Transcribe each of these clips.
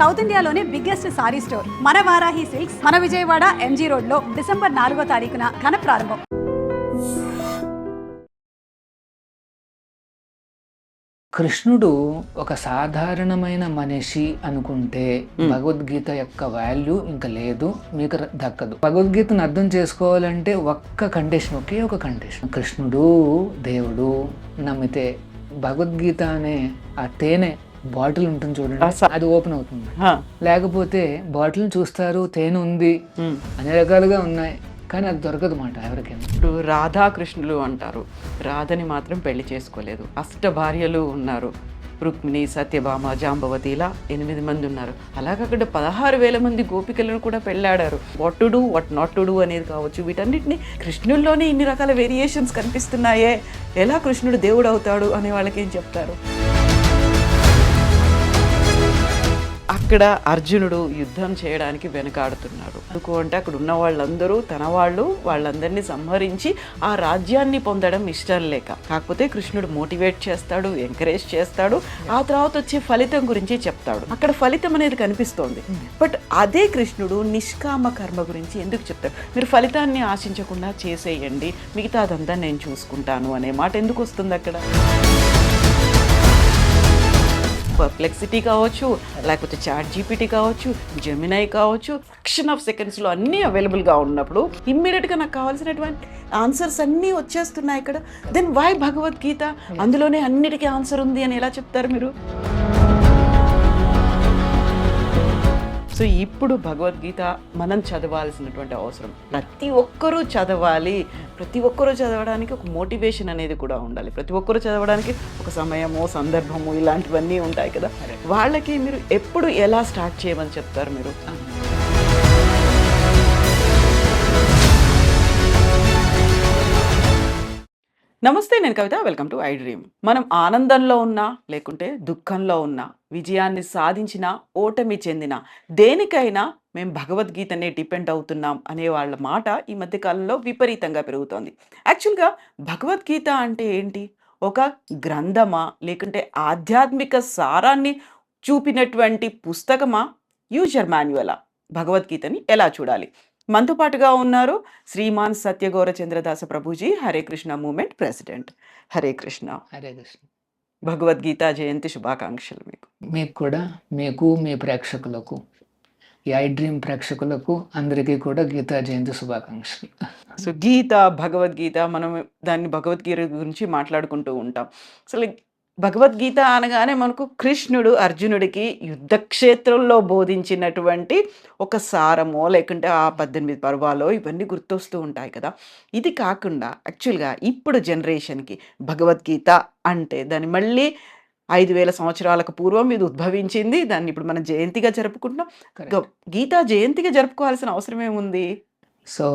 South ఇండియాలోనే biggest sorry store మన Varahi silks మన విజయవాడ ఎంజీ రోడ్ లో డిసెంబర్ 4వ తారీఖున ఘన ప్రారంభం. కృష్ణుడు ఒక సాధారణమైన మనిషి అనుకుంటే భగవద్గీత యొక్క వాల్యూ ఇంకా లేదు, మీకు దక్కదు. భగవద్గీతను అర్థం చేసుకోవాలంటే ఒకే ఒక కండిషన్. కృష్ణుడు దేవుడు నమ్మితే భగవద్గీత అనే ఆ తేనె బాటిల్ ఉంటుంది చూడండి, అది ఓపెన్ అవుతుంది. లేకపోతే బాటిల్ చూస్తారు, తేనె ఉంది, అన్ని రకాలుగా ఉన్నాయి, కానీ అది దొరకదు మాట ఎవరికైనా. ఇప్పుడు రాధాకృష్ణులు అంటారు, రాధని మాత్రం పెళ్లి చేసుకోలేదు. అష్ట భార్యలు ఉన్నారు, రుక్మిణి, సత్యభామ, జాంబవతి, ఇలా 8 మంది ఉన్నారు. అలాగక్కడ 16,000 మంది గోపికలను కూడా పెళ్ళాడారు. What to do, what not to do అనేది కావచ్చు, వీటన్నిటిని కృష్ణుల్లోనే ఇన్ని రకాల వేరియేషన్స్ కనిపిస్తున్నాయే, ఎలా కృష్ణుడు దేవుడు అవుతాడు అనే వాళ్ళకి ఏం చెప్తారు? అక్కడ అర్జునుడు యుద్ధం చేయడానికి వెనకాడుతున్నాడు. ఎందుకు అంటే అక్కడ ఉన్న వాళ్ళందరూ తన వాళ్ళందరినీ సంహరించి ఆ రాజ్యాన్ని పొందడం ఇష్టం లేక. కాకపోతే కృష్ణుడు మోటివేట్ చేస్తాడు, ఎంకరేజ్ చేస్తాడు, ఆ తర్వాత వచ్చే ఫలితం గురించి చెప్తాడు. అక్కడ ఫలితం అనేది కనిపిస్తోంది. బట్ అదే కృష్ణుడు నిష్కామ కర్మ గురించి ఎందుకు చెప్తాడు? మీరు ఫలితాన్ని ఆశించకుండా చేసేయండి, మిగతా అదంతా నేను చూసుకుంటాను అనే మాట ఎందుకు వస్తుంది అక్కడ? పర్ప్లెక్సిటీ కావచ్చు, లేకపోతే చాట్ జీపీటీ కావచ్చు, జెమినై కావచ్చు, ఫ్రాక్షన్ ఆఫ్ సెకండ్స్లో అన్నీ అవైలబుల్గా ఉన్నప్పుడు ఇమ్మీడియట్గా నాకు కావాల్సినటువంటి ఆన్సర్స్ అన్నీ వచ్చేస్తున్నాయి ఇక్కడ. Then why Bhagavad Gita? అందులోనే అన్నిటికీ ఆన్సర్ ఉంది అని ఎలా చెప్తారు మీరు? సో ఇప్పుడు భగవద్గీత మనం చదవాల్సినటువంటి అవసరం, ప్రతి ఒక్కరూ చదవాలి. ప్రతి ఒక్కరూ చదవడానికి ఒక మోటివేషన్ అనేది కూడా ఉండాలి. ప్రతి ఒక్కరూ చదవడానికి ఒక సమయము, సందర్భము ఇలాంటివన్నీ ఉంటాయి కదా. వాళ్ళకి మీరు ఎప్పుడు ఎలా స్టార్ట్ చేయమని చెప్తారు మీరు? నమస్తే, నేను Kavitha. Welcome to I dream. మనం ఆనందంలో ఉన్నా, లేకుంటే దుఃఖంలో ఉన్నా, విజయాన్ని సాధించినా, ఓటమి చెందినా, దేనికైనా మేము భగవద్గీతనే డిపెండ్ అవుతున్నాం అనే వాళ్ళ మాట ఈ మధ్యకాలంలో విపరీతంగా పెరుగుతోంది. యాక్చువల్గా భగవద్గీత అంటే ఏంటి? ఒక గ్రంథమా, లేకుంటే ఆధ్యాత్మిక సారాన్ని చూపినటువంటి పుస్తకమా, యూజర్ మాన్యువలా? భగవద్గీతని ఎలా చూడాలి? మనతో పాటుగా ఉన్నారు శ్రీమాన్ సత్యగౌర చంద్రదాస ప్రభుజీ, హరే కృష్ణ మూమెంట్ ప్రెసిడెంట్. హరే కృష్ణ. హరే కృష్ణ. భగవద్గీత జయంతి శుభాకాంక్షలు మీకు. మీకు కూడా, మీకు, మీ ప్రేక్షకులకు, ఈ ఐ డ్రీమ్ ప్రేక్షకులకు అందరికీ కూడా గీతా జయంతి శుభాకాంక్షలు. సో గీత, భగవద్గీత, మనం దాన్ని భగవద్గీత గురించి మాట్లాడుకుంటూ ఉంటాం. అసలు భగవద్గీత అనగానే మనకు కృష్ణుడు అర్జునుడికి యుద్ధక్షేత్రంలో బోధించినటువంటి ఒక సారమో, లేకుంటే ఆ 18 పర్వాలో ఇవన్నీ గుర్తొస్తూ ఉంటాయి కదా. ఇది కాకుండా యాక్చువల్గా ఇప్పుడు జనరేషన్కి భగవద్గీత అంటే దాన్ని మళ్ళీ 5,000 సంవత్సరాలకు పూర్వం ఇది ఉద్భవించింది. దాన్ని ఇప్పుడు మనం జయంతిగా జరుపుకుంటున్నాం. గీతా జయంతిగా జరుపుకోవాల్సిన అవసరం ఏముంది? సో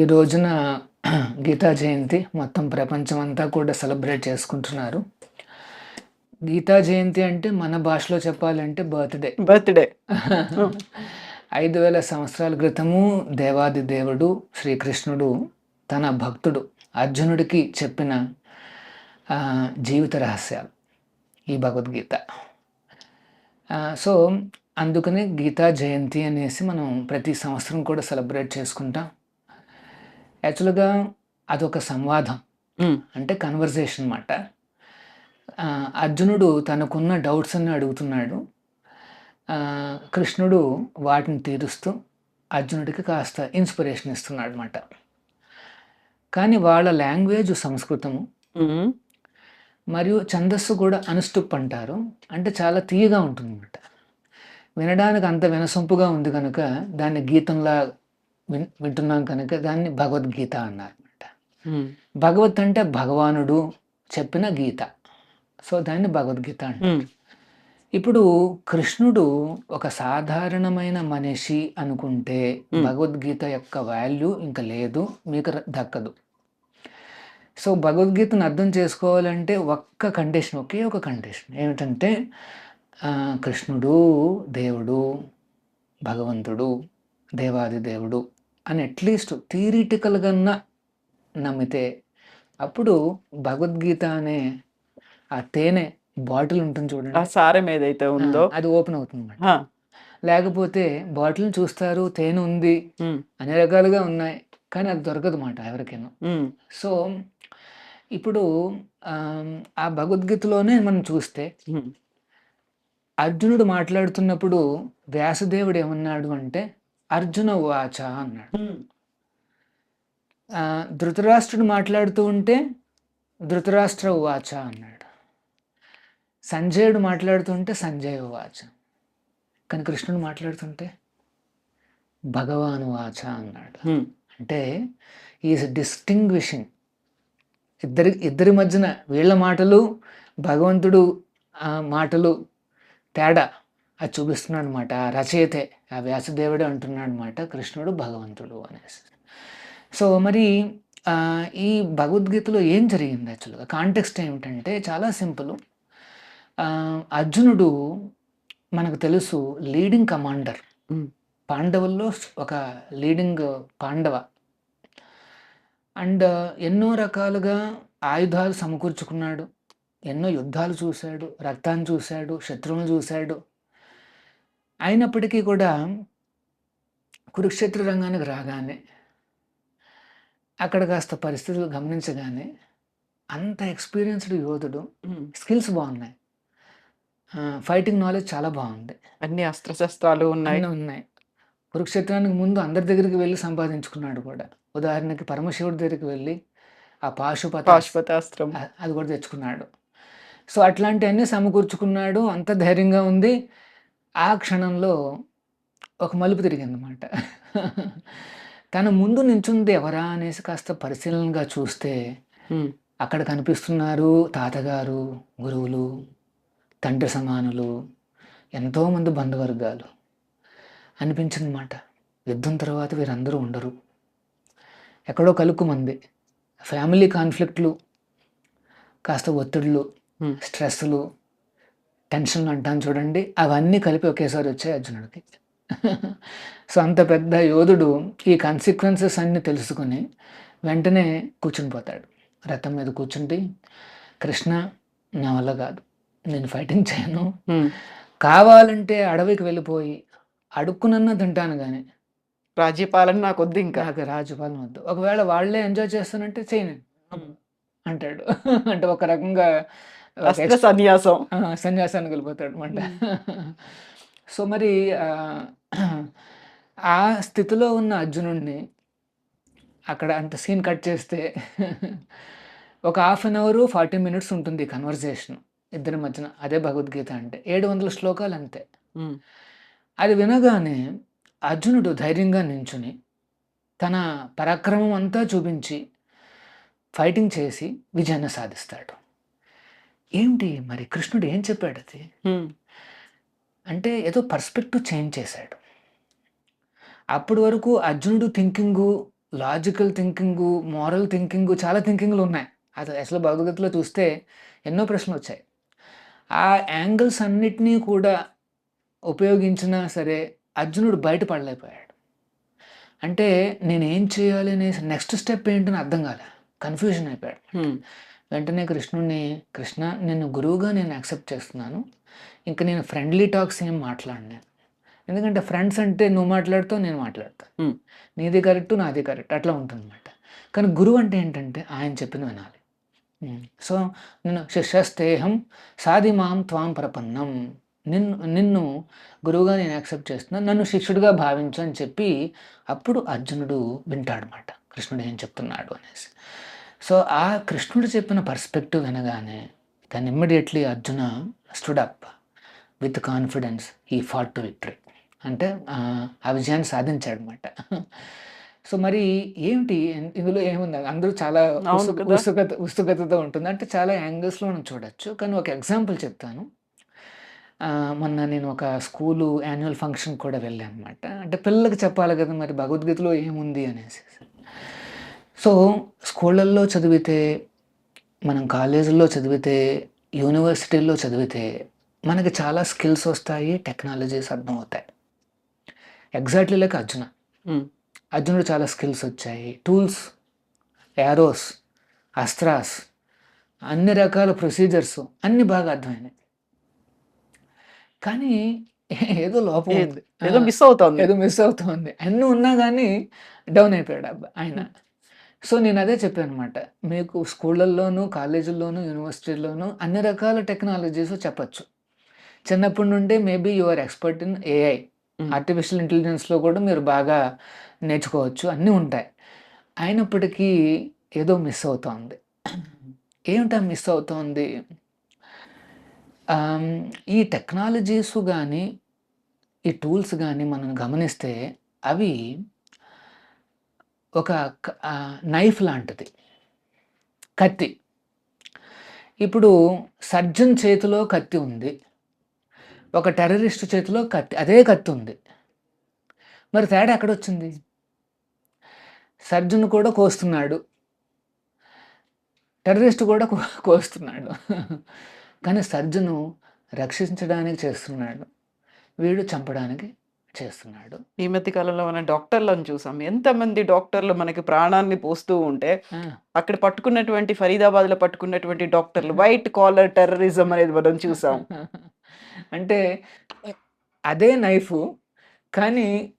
ఈ రోజున గీతా జయంతి మొత్తం ప్రపంచం అంతా కూడా సెలబ్రేట్ చేసుకుంటున్నారు. గీతా జయంతి అంటే మన భాషలో చెప్పాలంటే బర్త్డే. 5,000 సంవత్సరాల క్రితము దేవాది దేవుడు శ్రీకృష్ణుడు తన భక్తుడు అర్జునుడికి చెప్పిన జీవిత రహస్యాలు ఈ భగవద్గీత. సో అందుకని గీతా జయంతి అనేసి మనం ప్రతి సంవత్సరం కూడా సెలబ్రేట్ చేసుకుంటాం. యాక్చువల్గా అదొక సంవాదం, అంటే కన్వర్జేషన్ అన్నమాట. అర్జునుడు తనకున్న డౌట్స్ అన్ని అడుగుతున్నాడు. కృష్ణుడు వాటిని తీరుస్తూ అర్జునుడికి కాస్త ఇన్స్పిరేషన్ ఇస్తున్నాడు అన్నమాట. కానీ వాళ్ళ లాంగ్వేజ్ సంస్కృతము, మరియు ఛందస్సు కూడా అనుష్టుప్ అంటారు, అంటే చాలా తీయగా ఉంటుంది అన్నమాట. వినడానికి అంత వినసొంపుగా ఉంది కనుక దాన్ని గీతంలా వింటున్నాం కనుక దాన్ని భగవద్గీత అన్నారు అన్నమాట. భగవత్ అంటే భగవానుడు చెప్పిన గీత, సో దాన్ని భగవద్గీత అంటారు. ఇప్పుడు కృష్ణుడు ఒక సాధారణమైన మనిషి అనుకుంటే భగవద్గీత యొక్క వాల్యూ ఇంకా లేదు, మీకు దక్కదు. సో భగవద్గీతను అర్థం చేసుకోవాలంటే ఒకే ఒక కండిషన్ ఏమిటంటే కృష్ణుడు దేవుడు, భగవంతుడు, దేవాది దేవుడు అని అట్లీస్ట్ థియరిటికల్గా నమ్మితే అప్పుడు భగవద్గీత అనే ఆ తేనె బాటిల్ ఉంటుంది చూడండి, ఆ సారం ఏదైతే ఉందో అది ఓపెన్ అవుతుంది. లేకపోతే బాటిల్ని చూస్తారు, తేనె ఉంది, ఉమ్, అన్ని రకాలుగా ఉన్నాయి, కానీ అది దొరకదు మాట ఎవరికైనా. ఉమ్, సో ఇప్పుడు ఆ భగవద్గీతలోనే మనం చూస్తే ఉమ్, అర్జునుడు మాట్లాడుతున్నప్పుడు వ్యాసదేవుడు ఏమన్నాడు అంటే అర్జున వాచ అన్నాడు. ఉమ్, ధృతరాష్ట్రుడు మాట్లాడుతూ ఉంటే ధృతరాష్ట్ర వాచ అన్నాడు. సంజయుడు మాట్లాడుతుంటే సంజయ వాచ. కానీ కృష్ణుడు మాట్లాడుతుంటే భగవాను వాచ అన్నాడు. ఉమ్, అంటే ఈజ్ డిస్టింగ్విషింగ్ ఇద్దరి మధ్యన వీళ్ళ మాటలు భగవంతుడు మాటలు తేడా అది చూపిస్తున్నాడు అనమాట. ఆ రచయితే ఆ వ్యాసదేవుడే అంటున్నాడు అనమాట కృష్ణుడు భగవంతుడు అనేసి. సో మరి ఈ భగవద్గీతలో ఏం జరిగింది యాక్చువల్గా కాంటెక్స్ట్ ఏమిటంటే చాలా సింపుల్. అర్జునుడు మనకు తెలుసు లీడింగ్ కమాండర్, ఉమ్, పాండవుల్లో ఒక లీడింగ్ పాండవ. అండ్ ఎన్నో రకాలుగా ఆయుధాలు సమకూర్చుకున్నాడు, ఎన్నో యుద్ధాలు చూశాడు, రక్తాన్ని చూశాడు, శత్రువులను చూశాడు. అయినప్పటికీ కూడా కురుక్షేత్ర రంగానికి రాగానే అక్కడ కాస్త పరిస్థితులు గమనించగానే అంత ఎక్స్పీరియన్స్డ్ యోధుడు, ఉమ్. స్కిల్స్ బాగున్నాయి, ఫైటింగ్ నాలెడ్జ్ చాలా బాగుంది, అన్ని అస్త్రశస్త్రాలు ఉన్నాయి. అన్నీ ఉన్నాయి. కురుక్షేత్రానికి ముందు అందరి దగ్గరికి వెళ్ళి సంపాదించుకున్నాడు కూడా. ఉదాహరణకి పరమశివుడి దగ్గరికి వెళ్ళి ఆ పాశుపతాస్త్రం. అది కూడా తెచ్చుకున్నాడు. సో అట్లాంటివన్నీ సమకూర్చుకున్నాడు, అంత ధైర్యంగా ఉంది. ఆ క్షణంలో ఒక మలుపు తిరిగిందన్నమాట. తన ముందు నించుంది ఎవరా అనేసి కాస్త పరిశీలనగా చూస్తే ఉమ్, అక్కడ కనిపిస్తున్నారు తాతగారు, గురువులు, తండ్రి సమానులు, ఎంతోమంది బంధువర్గాలు అనిపించిందన్నమాట. యుద్ధం తర్వాత వీరందరూ ఉండరు, ఎక్కడో కలుక్కుమంది. ఫ్యామిలీ కాన్ఫ్లిక్ట్లు, కాస్త ఒత్తిళ్ళు, ఉమ్, స్ట్రెస్లు, టెన్షన్లు అంటాను చూడండి, అవన్నీ కలిపి ఒకేసారి వచ్చాయి అర్జునుడికి. సో అంత పెద్ద యోధుడు ఈ కాన్సిక్వెన్సెస్ అన్నీ తెలుసుకొని వెంటనే కూర్చుని పోతాడు. రథం మీద కూర్చుంటే కృష్ణ నా వల్ల కాదు, నేను ఫైటింగ్ చేయను, ఉమ్. కావాలంటే అడవికి వెళ్ళిపోయి అడుక్కునన్నా తింటాను, కానీ రాజ్యపాలన నాకు వద్దు ఇంకా. నాకు రాజుపాలన వద్దు. ఒకవేళ వాళ్ళే ఎంజాయ్ చేస్తానంటే చేయను ఉమ్. అంటాడు. అంటే ఒక రకంగా ఒక అస్త్ర సన్యాసం. సన్యాసానికి వెళ్ళిపోతాడు అనమాట. సో మరి ఆ స్థితిలో ఉన్న అర్జునుడిని అక్కడ అంత సీన్ కట్ చేస్తే ఒక 1/2 అవర్ 40 మినిట్స్ ఉంటుంది కన్వర్జేషన్ ఇద్దరి మధ్యన. అదే భగవద్గీత అంటే 700 శ్లోకాలు అంతే. ఉమ్, అది వినగానే అర్జునుడు ధైర్యంగా నించుని తన పరాక్రమం అంతా చూపించి ఫైటింగ్ చేసి విజయాన్ని సాధిస్తాడు. ఏమిటి మరి కృష్ణుడు ఏం చెప్పాడు అది ఉమ్, అంటే ఏదో పర్స్పెక్టివ్ చేంజ్ చేశాడు. అప్పటి వరకు అర్జునుడు thinking, logical thinking, moral thinking, చాలా థింకింగ్లు ఉన్నాయి. అది అసలు భగవద్గీతలో చూస్తే ఎన్నో ప్రశ్నలు వచ్చాయి. ఆ యాంగిల్స్ అన్నిటినీ కూడా ఉపయోగించినా సరే అర్జునుడు బయటపడలేకపోయాడు. అంటే నేనేం చేయాలి అనేసి నెక్స్ట్ స్టెప్ ఏంటని అర్థం కాలే, కన్ఫ్యూజన్ అయిపోయాడు. ఉమ్, వెంటనే కృష్ణుడిని, కృష్ణ నేను గురువుగా నేను యాక్సెప్ట్ చేస్తున్నాను, ఇంకా నేను ఫ్రెండ్లీ టాక్స్ ఏం మాట్లాడను. ఎందుకంటే ఫ్రెండ్స్ అంటే నువ్వు మాట్లాడుతావు, నేను మాట్లాడతాను, ఉమ్, నీది కరెక్ట్ నాది కరెక్ట్ అట్లా ఉంటుందన్నమాట. కానీ గురువు అంటే ఏంటంటే ఆయన చెప్పిన వినాలి. సో నేను శిష్యస్తేహం సాధిమాం త్వాం ప్రపన్నం, నిన్ను గురువుగా నేను యాక్సెప్ట్ చేస్తున్నాను, నన్ను శిష్యుడిగా భావించు అని చెప్పి అప్పుడు అర్జునుడు వింటాడనమాట కృష్ణుడు ఏం చెప్తున్నాడు అనేసి. సో ఆ కృష్ణుడు చెప్పిన పర్స్పెక్టివ్ వినగానే దాన్ని immediately Arjuna stood up with confidence, ఈ ఫాట్ టు విక్టరీ, అంటే ఆ విజయాన్ని సాధించాడు అనమాట. సో మరి ఏమిటి ఇందులో ఏముంది, అందరూ చాలా అవును కదా. ఉత్సుకతతో ఉంటుంది, అంటే చాలా యాంగిల్స్లో మనం చూడొచ్చు. కానీ ఒక ఎగ్జాంపుల్ చెప్తాను. మొన్న నేను ఒక స్కూలు యాన్యువల్ ఫంక్షన్ కూడా వెళ్ళాను అనమాట. అంటే పిల్లలకి చెప్పాలి కదా మరి భగవద్గీతలో ఏముంది అనేసి. సో స్కూళ్ళల్లో చదివితే, మనం కాలేజీల్లో చదివితే, యూనివర్సిటీల్లో చదివితే మనకి చాలా స్కిల్స్ వస్తాయి, టెక్నాలజీస్ అర్థమవుతాయి. Exactly like Arjuna. ఉమ్, అర్జునుడు చాలా స్కిల్స్ వచ్చాయి, టూల్స్, యారోస్, అస్త్రాస్, అన్ని రకాల ప్రొసీజర్స్ అన్నీ బాగా అర్థమైనాయి. కానీ ఏదో లోపం ఏ- ఉంది. ఏదో మిస్ అవుతోంది. ఏదో మిస్ అవుతుంది. అన్నీ ఉన్నా గానీ డౌన్ అయిపోయాడు ఆయన. సో, నేనదే చెప్పాననమాట. మీకు స్కూళ్ళల్లోనూ, కాలేజీల్లోనూ, యూనివర్సిటీల్లోనూ అన్ని రకాల టెక్నాలజీస్ చెప్పొచ్చు. చిన్నప్పటి నుండే maybe you are expert in AI. Artificial ఇంటెలిజెన్స్‌లో కూడా మీరు బాగా నేర్చుకోవచ్చు. అన్నీ ఉంటాయి. అయినప్పటికీ ఏదో మిస్ అవుతోంది. ఏమిటా మిస్ అవుతోంది? ఆహ్, ఈ టెక్నాలజీస్ గానీ, ఈ టూల్స్ గానీ మనం గమనిస్తే అవి ఒక నైఫ్ లాంటిది. కత్తి. ఇప్పుడు సర్జన్ చేతిలో కత్తి ఉంది. ఒక టెర్రరిస్ట్ చేతిలో కత్తి అదే కత్తి ఉంది. మరి తేడా ఎక్కడొచ్చింది? సర్జన్ కూడా కోస్తున్నాడు. టెర్రరిస్ట్ కూడా కోస్తున్నాడు. కానీ సర్జను రక్షించడానికి చేస్తున్నాడు. వీడు చంపడానికి చేస్తున్నాడు. ఈ మధ్య కాలంలో మనం డాక్టర్లను చూసాం. ఎంతమంది డాక్టర్లు మనకి ప్రాణాన్ని పోస్తూ ఉంటే, ఆ! అక్కడ పట్టుకున్నటువంటి ఫరీదాబాద్‌లో పట్టుకున్నటువంటి డాక్టర్లు వైట్ కాలర్ టెర్రరిజం అనేది మనం చూసాం. అంటే అదే నైఫు, కానీ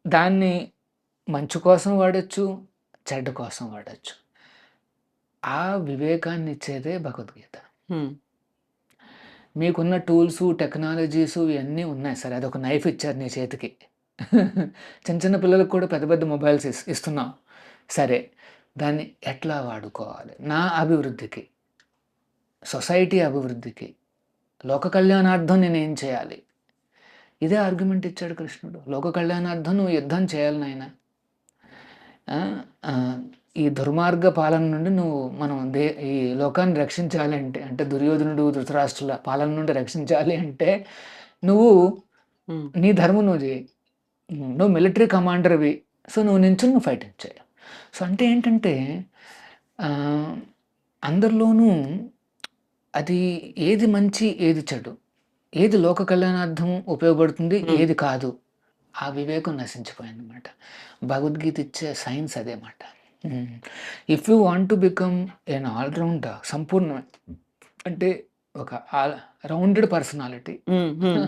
దాన్ని మంచి కోసం వాడొచ్చు, చెడ్డ కోసం వాడొచ్చు. ఆ వివేకాన్నిచ్చేదే భగవద్గీత. హ్మ్. మీకున్న టూల్సు, టెక్నాలజీసు ఇయన్నీ ఉన్నాయి. సరే అదొక నైఫ్ ఇచ్చారు నీ చేతికి. చిన్న చిన్న పిల్లలకు కూడా పెద్ద పెద్ద మొబైల్స్ ఇస్తున్నాం. సరే దాన్ని ఎట్లా వాడుకోవాలి? నా అభివృద్ధికి, సొసైటీ అభివృద్ధికి, లోక కళ్యాణార్థం నేనేం చేయాలి? ఇదే ఆర్గ్యుమెంట్ ఇచ్చాడు కృష్ణుడు. లోక కళ్యాణార్థం నువ్వు యుద్ధం చేయాలి నాయనా. ఆ! ఈ దుర్మార్గ పాలన నుండి మనం ఈ లోకాన్ని రక్షించాలి అంటే దుర్యోధనుడు, ధృతరాష్ట్రుల పాలన నుండి రక్షించాలి అంటే నువ్వు హ్మ్. నీ ధర్మం నువ్వు చెయ్యి. నువ్వు మిలిటరీ కమాండర్‌వి. సో, నువ్వు నించొని నువ్వు ఫైటింగ్ చేయి. సో, అంటే ఏంటంటే ఆహ్, అందరిలోనూ అది ఏది మంచి, ఏది చెడు, ఏది లోక కళ్యాణార్థం ఉపయోగపడుతుంది, ఏది కాదు. ఆ వివేకం నశించిపోయిందనమాట. భగవద్గీత ఇచ్చే సైన్స్ అదే మాట. If you want to become an all rounder సంపూర్ణమైన అంటే ఒక రౌండెడ్ పర్సనాలిటీ. హ్మ్. హ్మ్.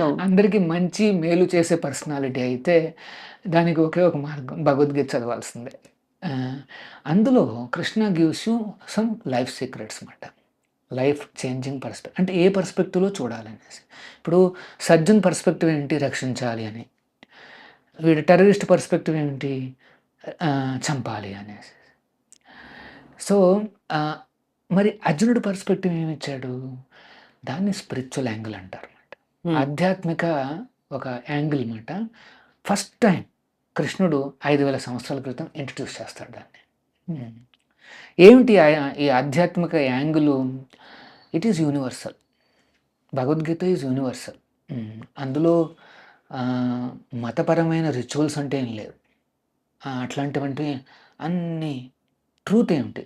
అవును. అందరికీ మంచి, మేలు చేసే పర్సనాలిటీ అయితే దానికి ఒకే ఒక మార్గం భగవద్గీత చదవాల్సిందే. అందులో Krishna gives you some life secrets మాట. లైఫ్ చేంజింగ్ అంటే ఏ పర్స్పెక్టివ్‌లో చూడాలనేసి. ఇప్పుడు సర్జన్ పర్స్పెక్టివ్ ఏంటి? రక్షించాలి అని. వీడు టెర్రరిస్ట్ పర్స్పెక్టివ్ ఏంటి? చంపాలి అనేసి. సో, ఆహ్, మరి అర్జునుడి పర్స్పెక్టివ్ ఏమిచ్చాడు? దాన్ని స్పిరిచ్యువల్ యాంగిల్ అంటారన్నమాట. హ్మ్. ఆధ్యాత్మిక ఒక యాంగిల్ మాట. ఫస్ట్ టైం కృష్ణుడు 5000 సంవత్సరాల క్రితం ఇంట్రొడ్యూస్ చేస్తాడు దాన్ని. హ్మ్. ఏమిటి ఈ ఆధ్యాత్మిక యాంగిలు? It is universal. Bhagavad Gita is universal. అందులో మతపరమైన రిచువల్స్ అంటే ఏం లేవు. అట్లాంటివంటి అన్నీ ట్రూత్ ఏమిటి?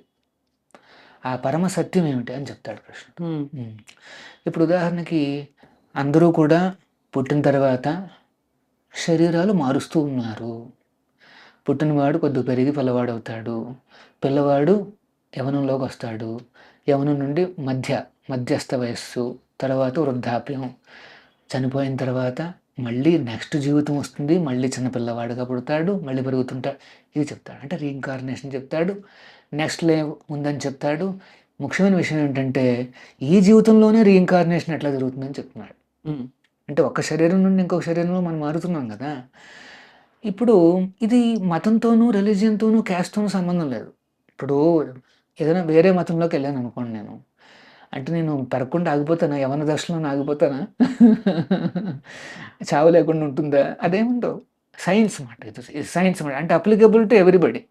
ఆ పరమ సత్యం ఏమిటి అని చెప్తాడు కృష్ణుడు. హ్మ్. ఇప్పుడు ఉదాహరణకి అందరూ కూడా పుట్టిన తర్వాత శరీరాలు మారుస్తూ ఉన్నారు. పుట్టినవాడు కొద్దిగా పెరిగి పిల్లవాడవుతాడు. పిల్లవాడు యవ్వనంలోకి వస్తాడు. యవ్వనం నుండి మధ్యస్థ వయస్సు, తర్వాత వృద్ధాప్యం. చనిపోయిన తర్వాత మళ్ళీ నెక్స్ట్ జీవితం వస్తుంది. మళ్ళీ చిన్న పిల్లవాడిగా పుడతాడు. మళ్ళీ పెరుగుతుంటాడు. ఇది చెప్తాడు. అంటే రీఇన్కార్నేషన్ చెప్తాడు. నెక్స్ట్ లైఫ్ ఉందని చెప్తాడు. ముఖ్యమైన విషయం ఏంటంటే ఈ జీవితంలోనే రీఇన్కార్నేషన్ ఎట్లా జరుగుతుందని చెప్తున్నాడు. హ్మ్. అంటే ఒక్క శరీరం నుండి ఇంకొక శరీరంలో మనం మారుతున్నాం కదా! ఇప్పుడు ఇది మతంతోనూ, రిలిజియన్‌తోనూ, క్యాస్ట్‌తోనూ సంబంధం లేదు. ఇప్పుడు ఏదైనా వేరే మతంలోకి వెళ్ళాననుకోండి నేను. అంటే నేను పెరగకుండా ఆగిపోతానా? యవ్వన దశలోనే ఆగిపోతానా? చావు లేకుండా ఉంటుందా? అదేముండవు. సైన్స్ మాట ఇది సైన్స్ మాట. అంటే అప్లికబుల్ టు ఎవ్రీబడీ.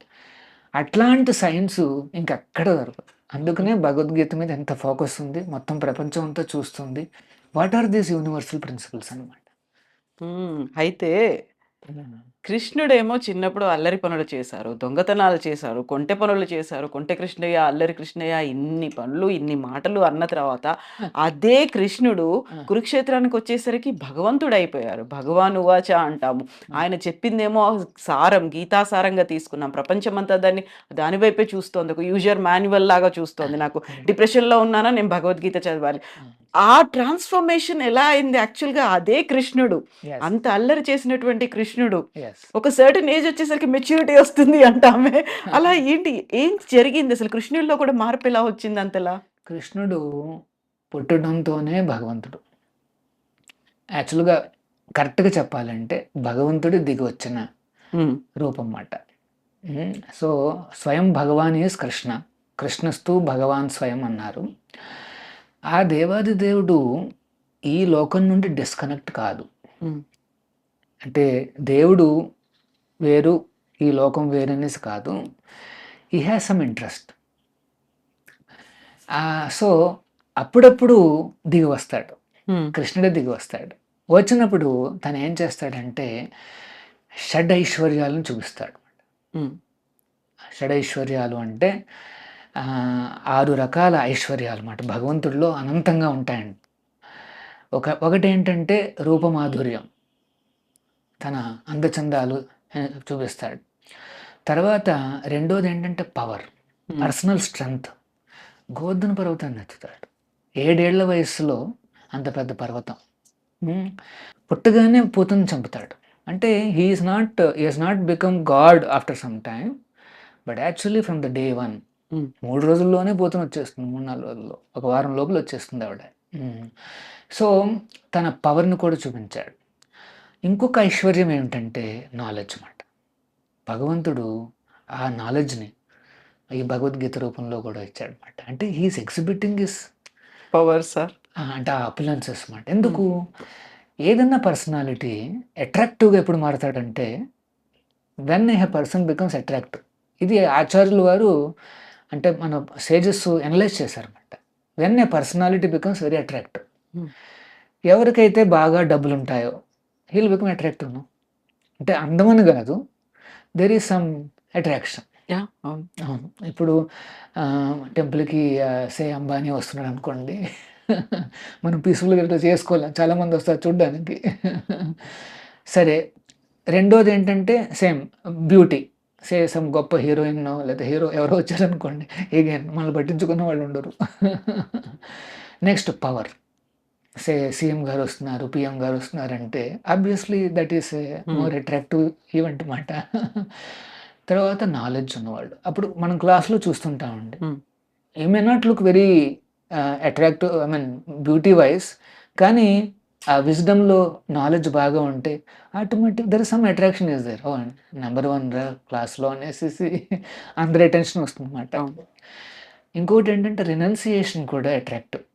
అట్లాంటి సైన్సు ఇంకెక్కడ దొరకదు. అందుకనే భగవద్గీత మీద ఎంత ఫోకస్ ఉంది. మొత్తం ప్రపంచం అంతా చూస్తుంది. What are these universal principles అనమాట. అయితే కృష్ణుడేమో చిన్నప్పుడు అల్లరి పనులు చేశారు, దొంగతనాలు చేశారు, కొంటె పనులు చేశారు. కొంటె కృష్ణయ్య, అల్లరి కృష్ణయ్య ఇన్ని పనులు, ఇన్ని మాటలు అన్న తర్వాత అదే కృష్ణుడు కురుక్షేత్రానికి వచ్చేసరికి భగవంతుడైపోయారు. భగవాన్ ఉవాచ అంటాము. ఆయన చెప్పిందేమో సారం, గీతాసారంగా తీసుకున్నాం. ప్రపంచమంతా దాని వైపే చూస్తోంది. ఒక యూజర్ మాన్యువల్ లాగా చూస్తోంది. నాకు డిప్రెషన్‌లో ఉన్నానా నేను భగవద్గీత చదవాలి. ఆ ట్రాన్స్ఫర్మేషన్ ఎలా అయింది యాక్చువల్‌గా అదే కృష్ణుడు. Yes. అంత అల్లరి చేసినటువంటి కృష్ణుడు Yes. ఒక సర్టెన్ ఏజ్ వచ్చేసరికి మెచ్యూరిటీ వస్తుంది అంటామే. అలా ఏంటి? ఏం జరిగింది అసలు? కృష్ణుడిలో కూడా మార్పు ఎలా వచ్చింది అంతలా? కృష్ణుడు పుట్టడంతోనే భగవంతుడు. యాక్చువల్‌గా కరెక్ట్‌గా చెప్పాలంటే భగవంతుడు దిగి వచ్చిన హ్మ్. రూపం మాట. సో స్వయం భగవాన్ ఈజ్ కృష్ణ. కృష్ణస్తు భగవాన్ స్వయం అన్నారు. ఆ దేవాది దేవుడు ఈ లోకం నుండి డిస్కనెక్ట్ కాదు. హ్మ్. అంటే దేవుడు వేరు, ఈ లోకం వేరనేసి కాదు. He has some interest. So అప్పుడప్పుడు దిగి వస్తాడు, హ్మ్. కృష్ణుడే దిగి వస్తాడు. వచ్చినప్పుడు తను ఏం చేస్తాడంటే షడ్ ఐశ్వర్యాలను చూపిస్తాడు. హ్మ్. షడైశ్వర్యాలు అంటే 6 రకాల ఐశ్వర్యాలు అన్నమాట. భగవంతుడిలో అనంతంగా ఉంటాయండి. ఒకటేంటంటే రూపమాధుర్యం, తన అందచందాలు చూపిస్తాడు. తర్వాత రెండోది ఏంటంటే పవర్, హ్మ్. Personal strength. గోవర్ధన పర్వతాన్ని ఎత్తుతాడు. 7 ఏళ్ల వయసులో అంత పెద్ద పర్వతం. పుట్టగానే పూతను చంపుతాడు. అంటే he is not become God after some time, but actually from the day 1 hmm. 3 రోజుల్లోనే పూతన వచ్చేస్తుంది. 3-4 రోజుల్లో, ఒక వారం లోపల వచ్చేస్తుంది ఆవిడ. సో తన పవర్ని కూడా చూపించాడు. ఇంకొక ఐశ్వర్యం ఏమిటంటే నాలెడ్జ్ అన్నమాట. భగవంతుడు ఆ నాలెడ్జ్ని ఈ భగవద్గీత రూపంలో కూడా ఇచ్చాడు అనమాట. అంటే he is exhibiting his power sir. అంటే ఆ అపులెన్సెస్ అన్నమాట. ఎందుకు? ఏదన్నా పర్సనాలిటీ అట్రాక్టివ్గా ఎప్పుడు మారతాడంటే when a person becomes attractive. ఇది ఆచార్యులు వారు అంటే మన సేజెస్ అనలైజ్ చేశారన్నమాట. When a personality becomes very attractive. Hmm. ఎవరికైతే బాగా డబ్బులు ఉంటాయో హీల్ బికమ్ అట్రాక్టివ్. అంటే అందమని కాదు, there is some attraction. Yeah! అవును. అవును. ఇప్పుడు టెంపుల్‌కి సే అంబానీ వస్తున్నాడు అనుకోండి. మనం పీస్‌ఫుల్‌గా ఇట్లా చేసుకోలేం. చాలామంది వస్తారు చూడ్డానికి. సరే. రెండోది ఏంటంటే సేమ్ బ్యూటీ. సే సమ్ గొప్ప హీరోయిన్నో లేదా హీరో ఎవరో వచ్చారనుకోండి. ఎగైన్ మనల్ని పట్టించుకున్న వాళ్ళు ఉండరు. Next power. సే సీఎం గారు వస్తున్నారు, పీఎం గారు వస్తున్నారంటే obviously that is more attractive event మాట. తర్వాత నాలెడ్జ్ ఉన్నవాళ్ళు. అప్పుడు మనం క్లాస్‌లో చూస్తుంటామండి. Hmm. He may not look very attractive, I mean beauty wise, కానీ ఆ విజ్డమ్‌లో నాలెడ్జ్ బాగా ఉంటే automatic there is some attraction is there. Oh! Number 1 రా క్లాస్‌లో అనేసేసి అందరి అటెన్షన్ వస్తుందన్నమాట. అవును. ఇంకోటి ఏంటంటే రినౌన్సియేషన్ కూడా అట్రాక్టివ్.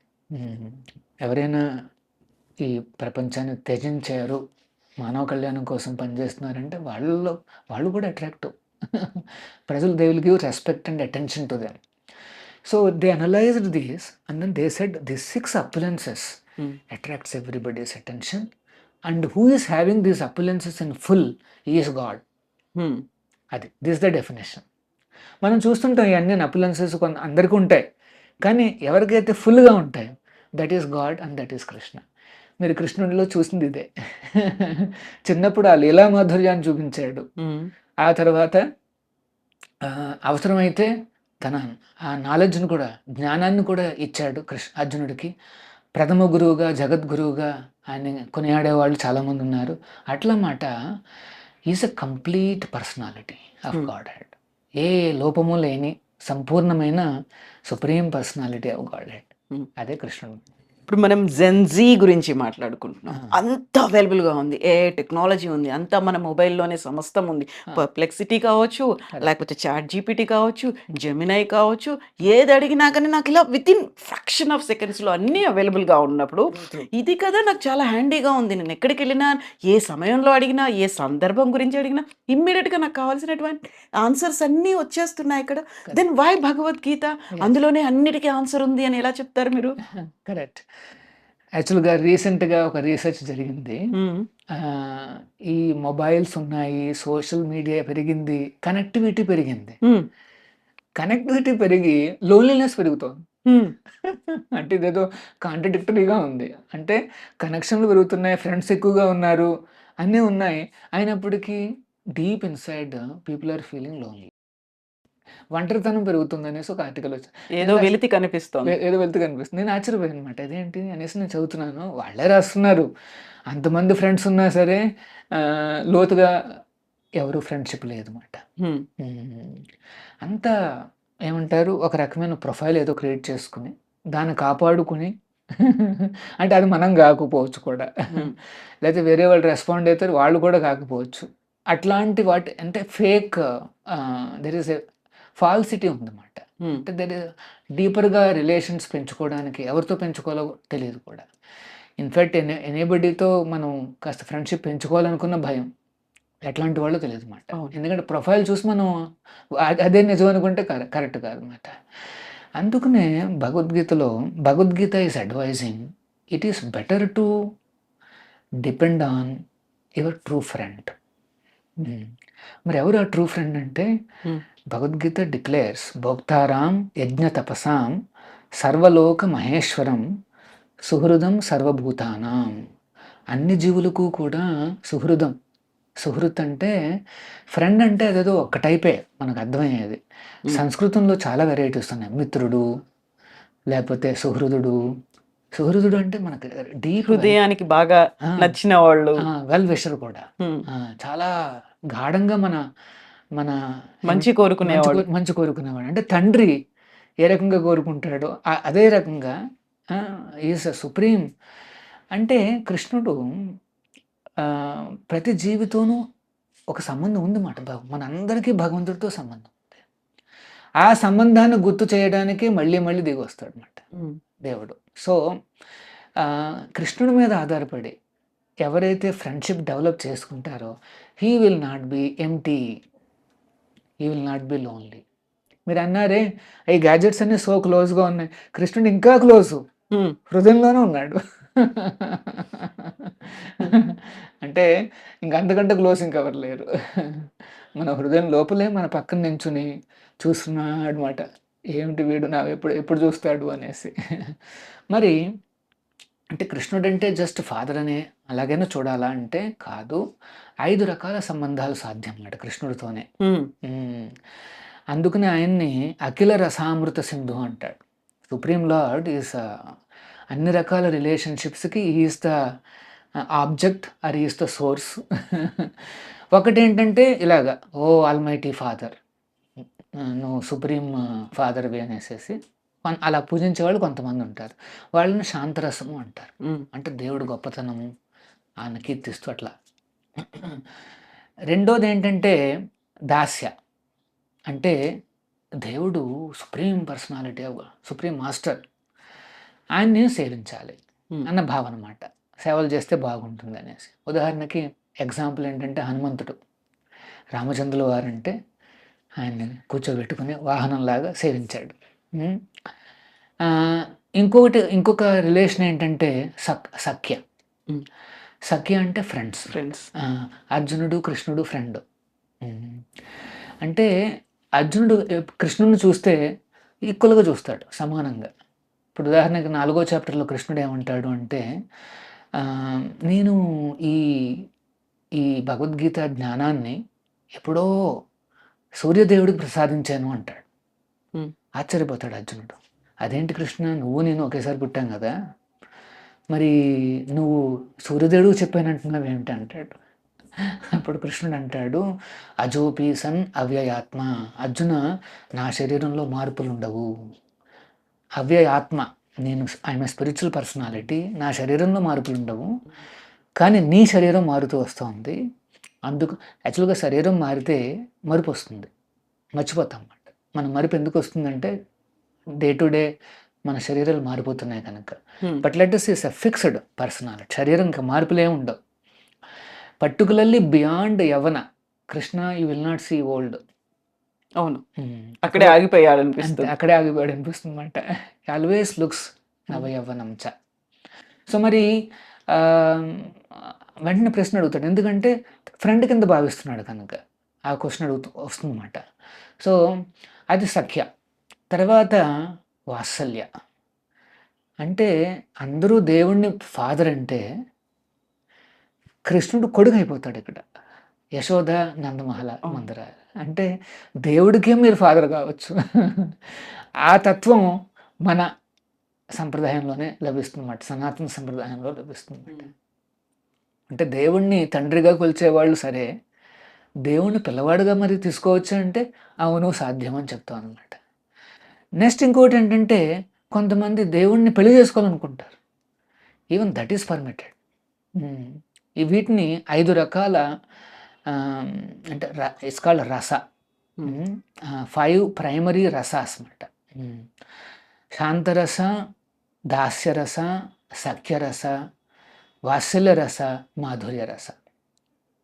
ఎవరైనా ఈ ప్రపంచాన్ని త్యజించారు, మానవ కళ్యాణం కోసం పనిచేస్తున్నారంటే వాళ్ళు కూడా అట్రాక్టివ్. ప్రజలు they will give respect and attention to them. So they analysed this and then they said this 6 opulences hmm. Attracts everybody's attention, and who is having these opulences in full is God. Hmm. అది this the definition. మనం చూస్తుంటాం ఇవన్నీ అపులెన్సెస్ అందరికీ ఉంటాయి, కానీ ఎవరికైతే ఫుల్గా ఉంటాయో that is God and that is Krishna. మీరు కృష్ణుడిలో చూసింది ఇదే. చిన్నప్పుడు ఆ లీలా మాధుర్యాన్ని చూపించాడు. హ్మ్. ఆ తర్వాత అవసరమైతే తన ఆ నాలెడ్జ్‌ని కూడా, జ్ఞానాన్ని కూడా ఇచ్చాడు అర్జునుడికి. ప్రథమ గురువుగా, జగద్గురువుగా ఆయన్ని కొనియాడేవాళ్ళు చాలామంది ఉన్నారు. అట్లా మాట is a complete personality of hmm. Godhead. ఏ లోపము లేని సంపూర్ణమైన supreme personality of Godhead. Hmm. అదే కృష్ణుడు. ఇప్పుడు మనం జెన్‌జీ గురించి మాట్లాడుకుంటున్నాం. ఆ. అంతా అవైలబుల్‌గా ఉంది. ఏఐ టెక్నాలజీ ఉంది. అంతా మన మొబైల్‌లోనే సమస్తం ఉంది. పర్‌ప్లెక్సిటీ కావచ్చు, లేకపోతే చాట్ జీపీటీ కావచ్చు, జెమినై కావచ్చు, ఏది అడిగినా కానీ నాకు ఇలా వితిన్ ఫ్రాక్షన్ ఆఫ్ సెకండ్స్‌లో అన్నీ అవైలబుల్‌గా ఉన్నప్పుడు, ఇది కదా నాకు చాలా హ్యాండీగా ఉంది. నేను ఎక్కడికెళ్ళినా, ఏ సమయంలో అడిగినా, ఏ సందర్భం గురించి అడిగినా ఇమ్మీడియేట్‌గా నాకు కావాల్సినటువంటి ఆన్సర్స్ అన్నీ వచ్చేస్తున్నాయి ఇక్కడ. Then why Bhagavad Gita? అందులోనే అన్నిటికి ఆన్సర్ ఉంది అని ఎలా చెప్తారు మీరు? కరెక్ట్. యాక్చువల్‌గా రీసెంట్‌గా ఒక రీసెర్చ్ జరిగింది. హ్మ్. ఈ మొబైల్స్ ఉన్నాయి, సోషల్ మీడియా పెరిగింది, కనెక్టివిటీ పెరిగింది. హ్మ్. కనెక్టివిటీ పెరిగి లోన్లీనెస్ పెరుగుతోంది. హ్మ్. అంటే ఇదేదో కాంట్రడిక్టరీగా ఉంది. అంటే కనెక్షన్‌లు పెరుగుతున్నాయి, ఫ్రెండ్స్ ఎక్కువగా ఉన్నారు, అన్నీ ఉన్నాయి. అయినప్పటికీ deep inside people are feeling lonely. ఒంటరితనం పెరుగుతుంది అనేసి ఒక ఆర్టికల్ వచ్చింది. ఏదో వెలితి కనిపిస్తోంది. ఏదో వెళ్తూ కనిపిస్తుంది. నేను ఆశ్చర్యపోయాను అనమాట. ఇదేంటి అనేసి నేను చదువుతున్నాను. వాళ్ళే రాస్తున్నారు. అంతమంది ఫ్రెండ్స్ ఉన్నా సరే లోతుగా ఎవరు ఫ్రెండ్షిప్ లేదన్నమాట. హ్మ్. అంతా ఏమంటారు, ఒక రకమైన ప్రొఫైల్ ఏదో క్రియేట్ చేసుకుని దాన్ని కాపాడుకుని అంటే అది మనం కాకపోవచ్చు కూడా, లేకపోతే వేరే వాళ్ళు రెస్పాండ్ అవుతారు, వాళ్ళు కూడా కాకపోవచ్చు. అట్లాంటి వాటి అంటే fake there is a falsity ఉందన్నమాట. హ్మ్. అంటే దెర్ ఇస్ డీపర్గా రిలేషన్స్ పెంచుకోవడానికి ఎవరితో పెంచుకోవాలో తెలియదు కూడా. ఇన్ఫ్యాక్ట్ ఎనీబడితో మనం కాస్త ఫ్రెండ్షిప్ పెంచుకోవాలనుకున్న భయం, ఎట్లాంటి వాళ్ళో తెలియదు అన్నమాట. అవును. ఎందుకంటే ప్రొఫైల్ చూసి మనం అదే నిజం అనుకుంటే కరెక్ట్ కాదన్నమాట. అందుకనే Bhagavad Gita is advising it is better to depend on your true friend. మరి ఎవరు ఆ ట్రూ ఫ్రెండ్ అంటే, హ్మ్. భగవద్గీత డిక్లేర్స్ భోక్తారాం యజ్ఞ తపసాం సర్వలోక మహేశ్వరం సుహృదం సర్వభూతానాం. అన్ని జీవులకు కూడా సుహృదం. సుహృత్ అంటే ఫ్రెండ్ అంటే అదేదో ఒక్క టైపే మనకు అర్థమయ్యేది. సంస్కృతంలో చాలా వెరైటీస్ ఉన్నాయి. మిత్రుడు, లేకపోతే సుహృదుడు. సుహృదుడు అంటే మనకు డీప్ హృదయానికి బాగా నచ్చిన వాళ్ళు. వెల్ విషర్ కూడా. చాలా గాఢంగా మన మన మంచి కోరుకునేవాళ్ళు. మంచి కోరుకునేవాడు. అంటే తండ్రి ఏ రకంగా కోరుకుంటాడో అదే రకంగా ఈజ్ సుప్రీం. అంటే కృష్ణుడు ప్రతి జీవితోనూ ఒక సంబంధం ఉందన్నమాట. మనందరికీ భగవంతుడితో సంబంధం ఉంది. ఆ సంబంధాన్ని గుర్తు చేయడానికి మళ్ళీ మళ్ళీ దిగి వస్తాడు అన్నమాట దేవుడు. సో కృష్ణుడి మీద ఆధారపడి ఎవరైతే ఫ్రెండ్షిప్ డెవలప్ చేసుకుంటారో he will not be empty, he will not be lonely. మీరు అన్నారే ఈ గ్యాజెట్స్ అన్నీ సో క్లోజ్గా ఉన్నాయి, కృష్ణుడు ఇంకా క్లోజు, హృదయంలోనే ఉన్నాడు. అంటే ఇంకంతకంటే క్లోజ్ ఇంకెవరు లేరు. మన హృదయం లోపలే మన పక్కన నించుని చూస్తున్నాడు అనమాట. ఏమిటి వీడు నా ఎప్పుడు చూస్తాడు అనేసి. మరి అంటే కృష్ణుడు అంటే జస్ట్ ఫాదర్ అనే అలాగైనా చూడాలా అంటే కాదు. 5 రకాల సంబంధాలు సాధ్యం అన్నమాట కృష్ణుడితోనే. అందుకనే ఆయన్ని అఖిల రసామృత సింధు అంటాడు. సుప్రీం లార్డ్ ఈస్ అన్ని రకాల రిలేషన్షిప్స్కి is the object or is the source. ఒకటేంటంటే ఇలాగా, ఓ ఆల్మైటీ ఫాదర్, నువ్వు సుప్రీం ఫాదర్వి అనేసి అలా పూజించే వాళ్ళు కొంతమంది ఉంటారు. వాళ్ళని శాంతరసము అంటారు. అంటే దేవుడు గొప్పతనము ఆయన కీర్తిస్తూ అట్లా. రెండోది ఏంటంటే దాస్య. అంటే దేవుడు సుప్రీం పర్సనాలిటీ, సుప్రీం మాస్టర్, ఆయన్ని సేవించాలి అన్న భావన అన్నమాట. సేవలు చేస్తే బాగుంటుంది అనేసి. ఉదాహరణకి ఎగ్జాంపుల్ ఏంటంటే హనుమంతుడు, రామచంద్రుల వారంటే ఆయన్ని కూర్చోబెట్టుకుని వాహనంలాగా సేవించాడు. ఇంకొక రిలేషన్ ఏంటంటే సఖ్య. సఖ్య అంటే ఫ్రెండ్స్. అర్జునుడు కృష్ణుడు ఫ్రెండ్. అంటే అర్జునుడు కృష్ణుడిని చూస్తే ఈక్వల్గా చూస్తాడు, సమానంగా. ఇప్పుడు ఉదాహరణకి 4వ చాప్టర్లో కృష్ణుడు ఏమంటాడు అంటే, నేను ఈ భగవద్గీత జ్ఞానాన్ని ఎప్పుడో సూర్యదేవుడికి ప్రసాదించాను అంటాడు. ఆశ్చర్యపోతాడు అర్జునుడు. అదేంటి కృష్ణ, నువ్వు నేను ఒకేసారి పుట్టాం కదా, మరి నువ్వు సూర్యదేవుడికి చెప్పానంటున్నావు ఏమిటి అంటాడు. అప్పుడు కృష్ణుడు అంటాడు, అజోపి సన్ అవ్యయాత్మ. అర్జున, నా శరీరంలో మార్పులు ఉండవు. అవ్యయాత్మ, నేను ఐఎమ్ ఏ స్పిరిచువల్ పర్సనాలిటీ, నా శరీరంలో మార్పులు ఉండవు, కానీ నీ శరీరం మారుతూ వస్తుంది. అందుకు యాక్చువల్గా శరీరం మారితే మరుపు వస్తుంది, మర్చిపోతాం అన్నమాట. మన మరుపు ఎందుకు వస్తుందంటే డే టు డే మన శరీరాలు మారిపోతున్నాయి కనుక. But let us is a fixed personality. శరీరం ఇంకా మార్పులే ఉండవు. పర్టికులర్లీ బియాండ్ యవన Krishna you will not see old. అవును, అక్కడే ఆగిపోయాడు అనిపిస్తుంది. అక్కడే ఆగిపోయాడు అనిపిస్తుంది అనమాట. ఆల్వేస్ లుక్స్ నవయవ్వనం చ. సో మరి వెంటనే ప్రశ్న అడుగుతాడు, ఎందుకంటే ఫ్రెండ్ కింద భావిస్తున్నాడు కనుక ఆ క్వశ్చన్ వస్తుందన్నమాట. సో అది సఖ్య. తర్వాత వాత్సల్య. అంటే అందరూ దేవుణ్ణి ఫాదర్ అంటే కృష్ణుడు కొడుకు అయిపోతాడు ఇక్కడ. యశోద నందమహల మందర అంటే దేవుడికే మీరు ఫాదర్ కావచ్చు. ఆ తత్వం మన సంప్రదాయంలోనే లభిస్తుందన్నమాట, సనాతన సంప్రదాయంలో లభిస్తుందన్నమాట. అంటే దేవుణ్ణి తండ్రిగా కొలిచేవాళ్ళు సరే, దేవుణ్ణి పిల్లవాడుగా మరి తీసుకోవచ్చు అంటే అవును సాధ్యం అని చెప్తాం అనమాట. నెక్స్ట్ ఇంకోటి ఏంటంటే, కొంతమంది దేవుణ్ణి పెళ్లి చేసుకోవాలనుకుంటారు. Even that is permitted. ఈ వీటిని 5 రకాల అంటే ఇట్స్ కాల్డ్ రస. 5 ప్రైమరీ రసాస్ అన్నమాట. శాంతరస, దాస్యరస, సఖ్యరస, వాత్సల్యరస, మాధుర్యరస.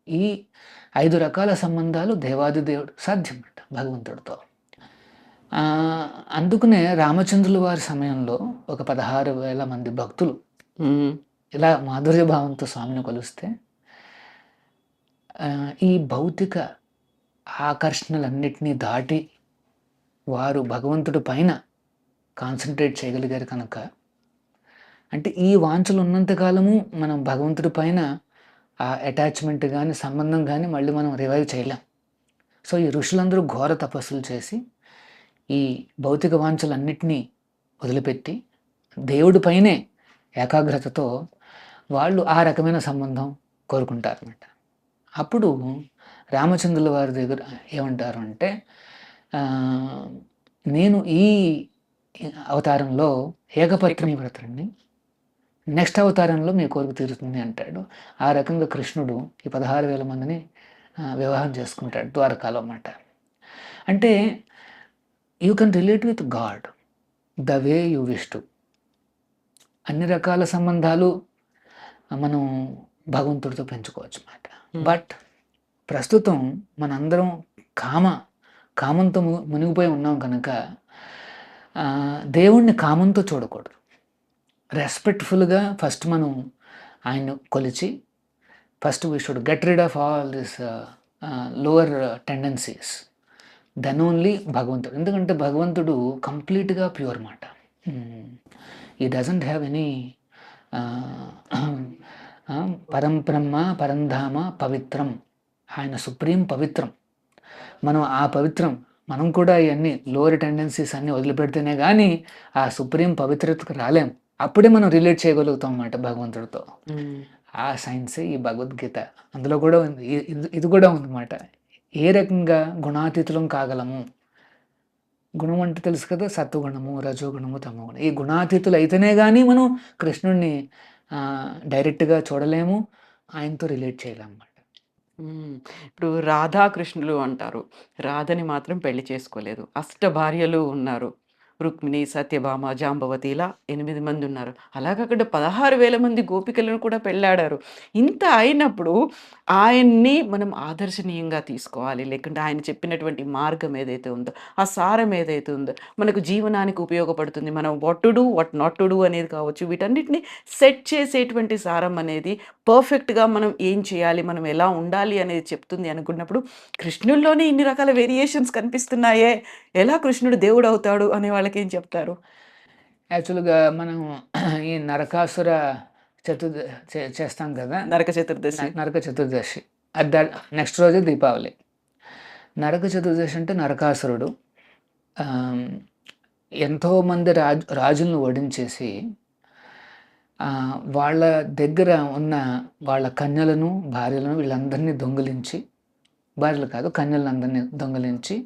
ఈ 5 రకాల సంబంధాలు దేవాది దేవుడు సాధ్యం అన్నమాట భగవంతుడితో. అందుకనే రామచంద్రుల వారి సమయంలో ఒక 16,000 మంది భక్తులు ఇలా మాధుర్య భావంతో స్వామిని కొలిస్తే ఈ భౌతిక ఆకర్షణలన్నిటినీ దాటి వారు భగవంతుడి పైన కాన్సన్ట్రేట్ చేయగలిగారు కనుక, అంటే ఈ వాంఛలు ఉన్నంతకాలము మనం భగవంతుడి పైన ఆ అటాచ్మెంట్ కానీ సంబంధం కానీ మళ్ళీ మనం రివైవ్ చేయలేం. సో ఈ ఋషులందరూ ఘోర తపస్సులు చేసి ఈ భౌతిక వాంఛలన్నిటినీ వదిలిపెట్టి దేవుడి పైనే ఏకాగ్రతతో వాళ్ళు ఆ రకమైన సంబంధం కోరుకుంటారన్నమాట. అప్పుడు రామచంద్రుల వారి దగ్గర ఏమంటారు అంటే, నేను ఈ అవతారంలో ఏకపత్ని వ్రతుడిని, నెక్స్ట్ అవతారంలో మీ కోరిక తీరుతుంది అంటాడు. ఆ రకంగా కృష్ణుడు ఈ 16,000 మందిని వివాహం చేసుకుంటాడు ద్వారకాలో అన్నమాట. అంటే you can relate with God the way you wish to. అన్ని రకాల సంబంధాలు మనం భగవంతుడితో పెంచుకోవచ్చు అన్నమాట. బట్ ప్రస్తుతం మనందరం కామంతో మునిగిపోయి ఉన్నాం కనుక దేవుణ్ణి కామంతో చూడకూడదు. రెస్పెక్ట్ఫుల్గా ఫస్ట్ మనం ఆయన కొలిచి first we should get rid of all this lower tendencies, then only భగవంతుడు. ఎందుకంటే భగవంతుడు కంప్లీట్గా ప్యూర్ మాట. ఈ డజంట్ హ్యావ్ ఎనీ పరంబ్రహ్మ పరంధామ పవిత్రం. ఆయన సుప్రీం పవిత్రం. మనం ఆ పవిత్రం మనం కూడా ఇవన్నీ లోవర్ టెండెన్సీస్ అన్నీ వదిలిపెడితేనే కానీ ఆ సుప్రీం పవిత్రతకు రాలేం. అప్పుడే మనం రిలేట్ చేయగలుగుతాం అన్నమాట భగవంతుడితో. ఆ సైన్సే ఈ భగవద్గీత. అందులో కూడా ఉంది, ఇది కూడా ఉందన్నమాట. ఏ రకంగా గుణాతీతులం కాగలము. గుణం అంటే తెలుసు కదా, సత్వగుణము, రజోగుణము, తమోగుణం. ఈ గుణాతీతులు అయితేనే కానీ మనం కృష్ణుడిని డైరెక్ట్గా చూడలేము, ఆయనతో రిలేట్ చేయలేము అన్నమాట. ఇప్పుడు రాధాకృష్ణులు అంటారు, రాధని మాత్రం పెళ్లి చేసుకోలేదు. భార్యలు ఉన్నారు, రుక్మిణి, సత్యభామ, జాంబవతి, ఇలా 8 మంది ఉన్నారు. అలాగక్కడ 16,000 మంది గోపికలను కూడా పెళ్ళాడారు. ఇంత అయినప్పుడు ఆయన్ని మనం ఆదర్శనీయంగా తీసుకోవాలి. లేకుంటే ఆయన చెప్పినటువంటి మార్గం ఏదైతే ఉందో, ఆ సారం ఏదైతే ఉందో, మనకు జీవనానికి ఉపయోగపడుతుంది. మనం what to do, what not to do అనేది కావచ్చు, వీటన్నిటిని సెట్ చేసేటువంటి సారం అనేది పర్ఫెక్ట్గా మనం ఏం చేయాలి, మనం ఎలా ఉండాలి అనేది చెప్తుంది అనుకున్నప్పుడు, కృష్ణుల్లోనే ఇన్ని రకాల వేరియేషన్స్ కనిపిస్తున్నాయే, ఎలా కృష్ణుడు దేవుడు అవుతాడు అనే వాళ్ళకి ఏం చెప్తారు? యాక్చువల్గా మనం ఈ నరకాసుర చేస్తాం కదా, నరక చతుర్దశి. నరక చతుర్దశి నెక్స్ట్ రోజే దీపావళి. నరక చతుర్దశి అంటే నరకాసురుడు ఎంతోమంది రాజులను ఓడించేసి వాళ్ళ దగ్గర ఉన్న వాళ్ళ కన్యలను, భార్యలను, వీళ్ళందరినీ దొంగిలించి, భార్యలు కాదు కన్యలందరినీ దొంగిలించి,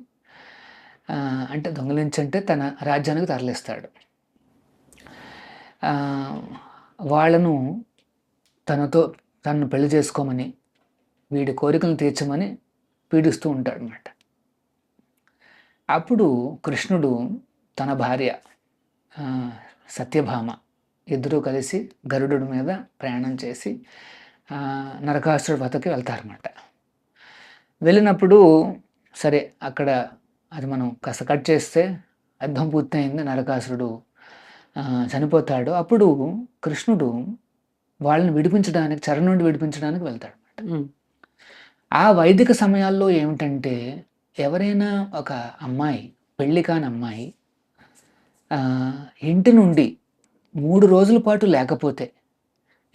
అంటే దొంగిలించంటే తన రాజ్యానికి తరలిస్తాడు. వాళ్ళను తనను పెళ్లి చేసుకోమని, వీడి కోరికలను తీర్చమని పీడిస్తూ ఉంటాడు అన్నమాట. అప్పుడు కృష్ణుడు తన భార్య సత్యభామ ఇద్దరూ కలిసి గరుడుడి మీద ప్రయాణం చేసి నరకాసురుడి వద్దకు వెళ్తారన్నమాట. వెళ్ళినప్పుడు సరే అక్కడ అది మనం కాస్త కట్ చేస్తే యుద్ధం పూర్తయింది, నరకాసురుడు చనిపోతాడు. అప్పుడు కృష్ణుడు వాళ్ళని విడిపించడానికి, చెర నుండి విడిపించడానికి వెళ్తాడు అన్నమాట. ఆ వైదిక సమయాల్లో ఏమిటంటే, ఎవరైనా ఒక అమ్మాయి, పెళ్లి కాని అమ్మాయి ఇంటి నుండి 3 రోజుల పాటు లేకపోతే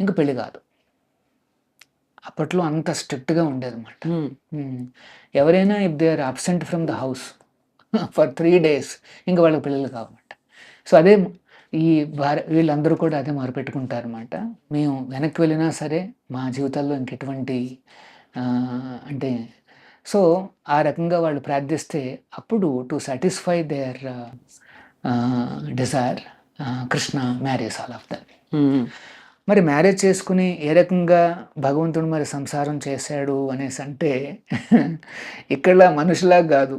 ఇంక పెళ్లి కాదు. అప్పట్లో అంత స్ట్రిక్ట్గా ఉండేదన్నమాట. ఉమ్. ఎవరైనా if they are absent from the house for 3 days ఇంకా వాళ్ళకి పిల్లలు కావన్నమాట. సో అదే ఈ వీళ్ళందరూ కూడా అదే మొరపెట్టుకుంటారన్నమాట. మేము వెనక్కి వెళ్ళినా సరే మా జీవితాల్లో ఇంకెటువంటి అంటే సో ఆ రకంగా వాళ్ళు ప్రార్థిస్తే అప్పుడు to satisfy their desire Krishna marriage all of them. Um. మరి మ్యారేజ్ చేసుకుని ఏ రకంగా భగవంతుడు మరి సంసారం చేశాడు అనేసి అంటే ఇక్కడ మనుషులా కాదు,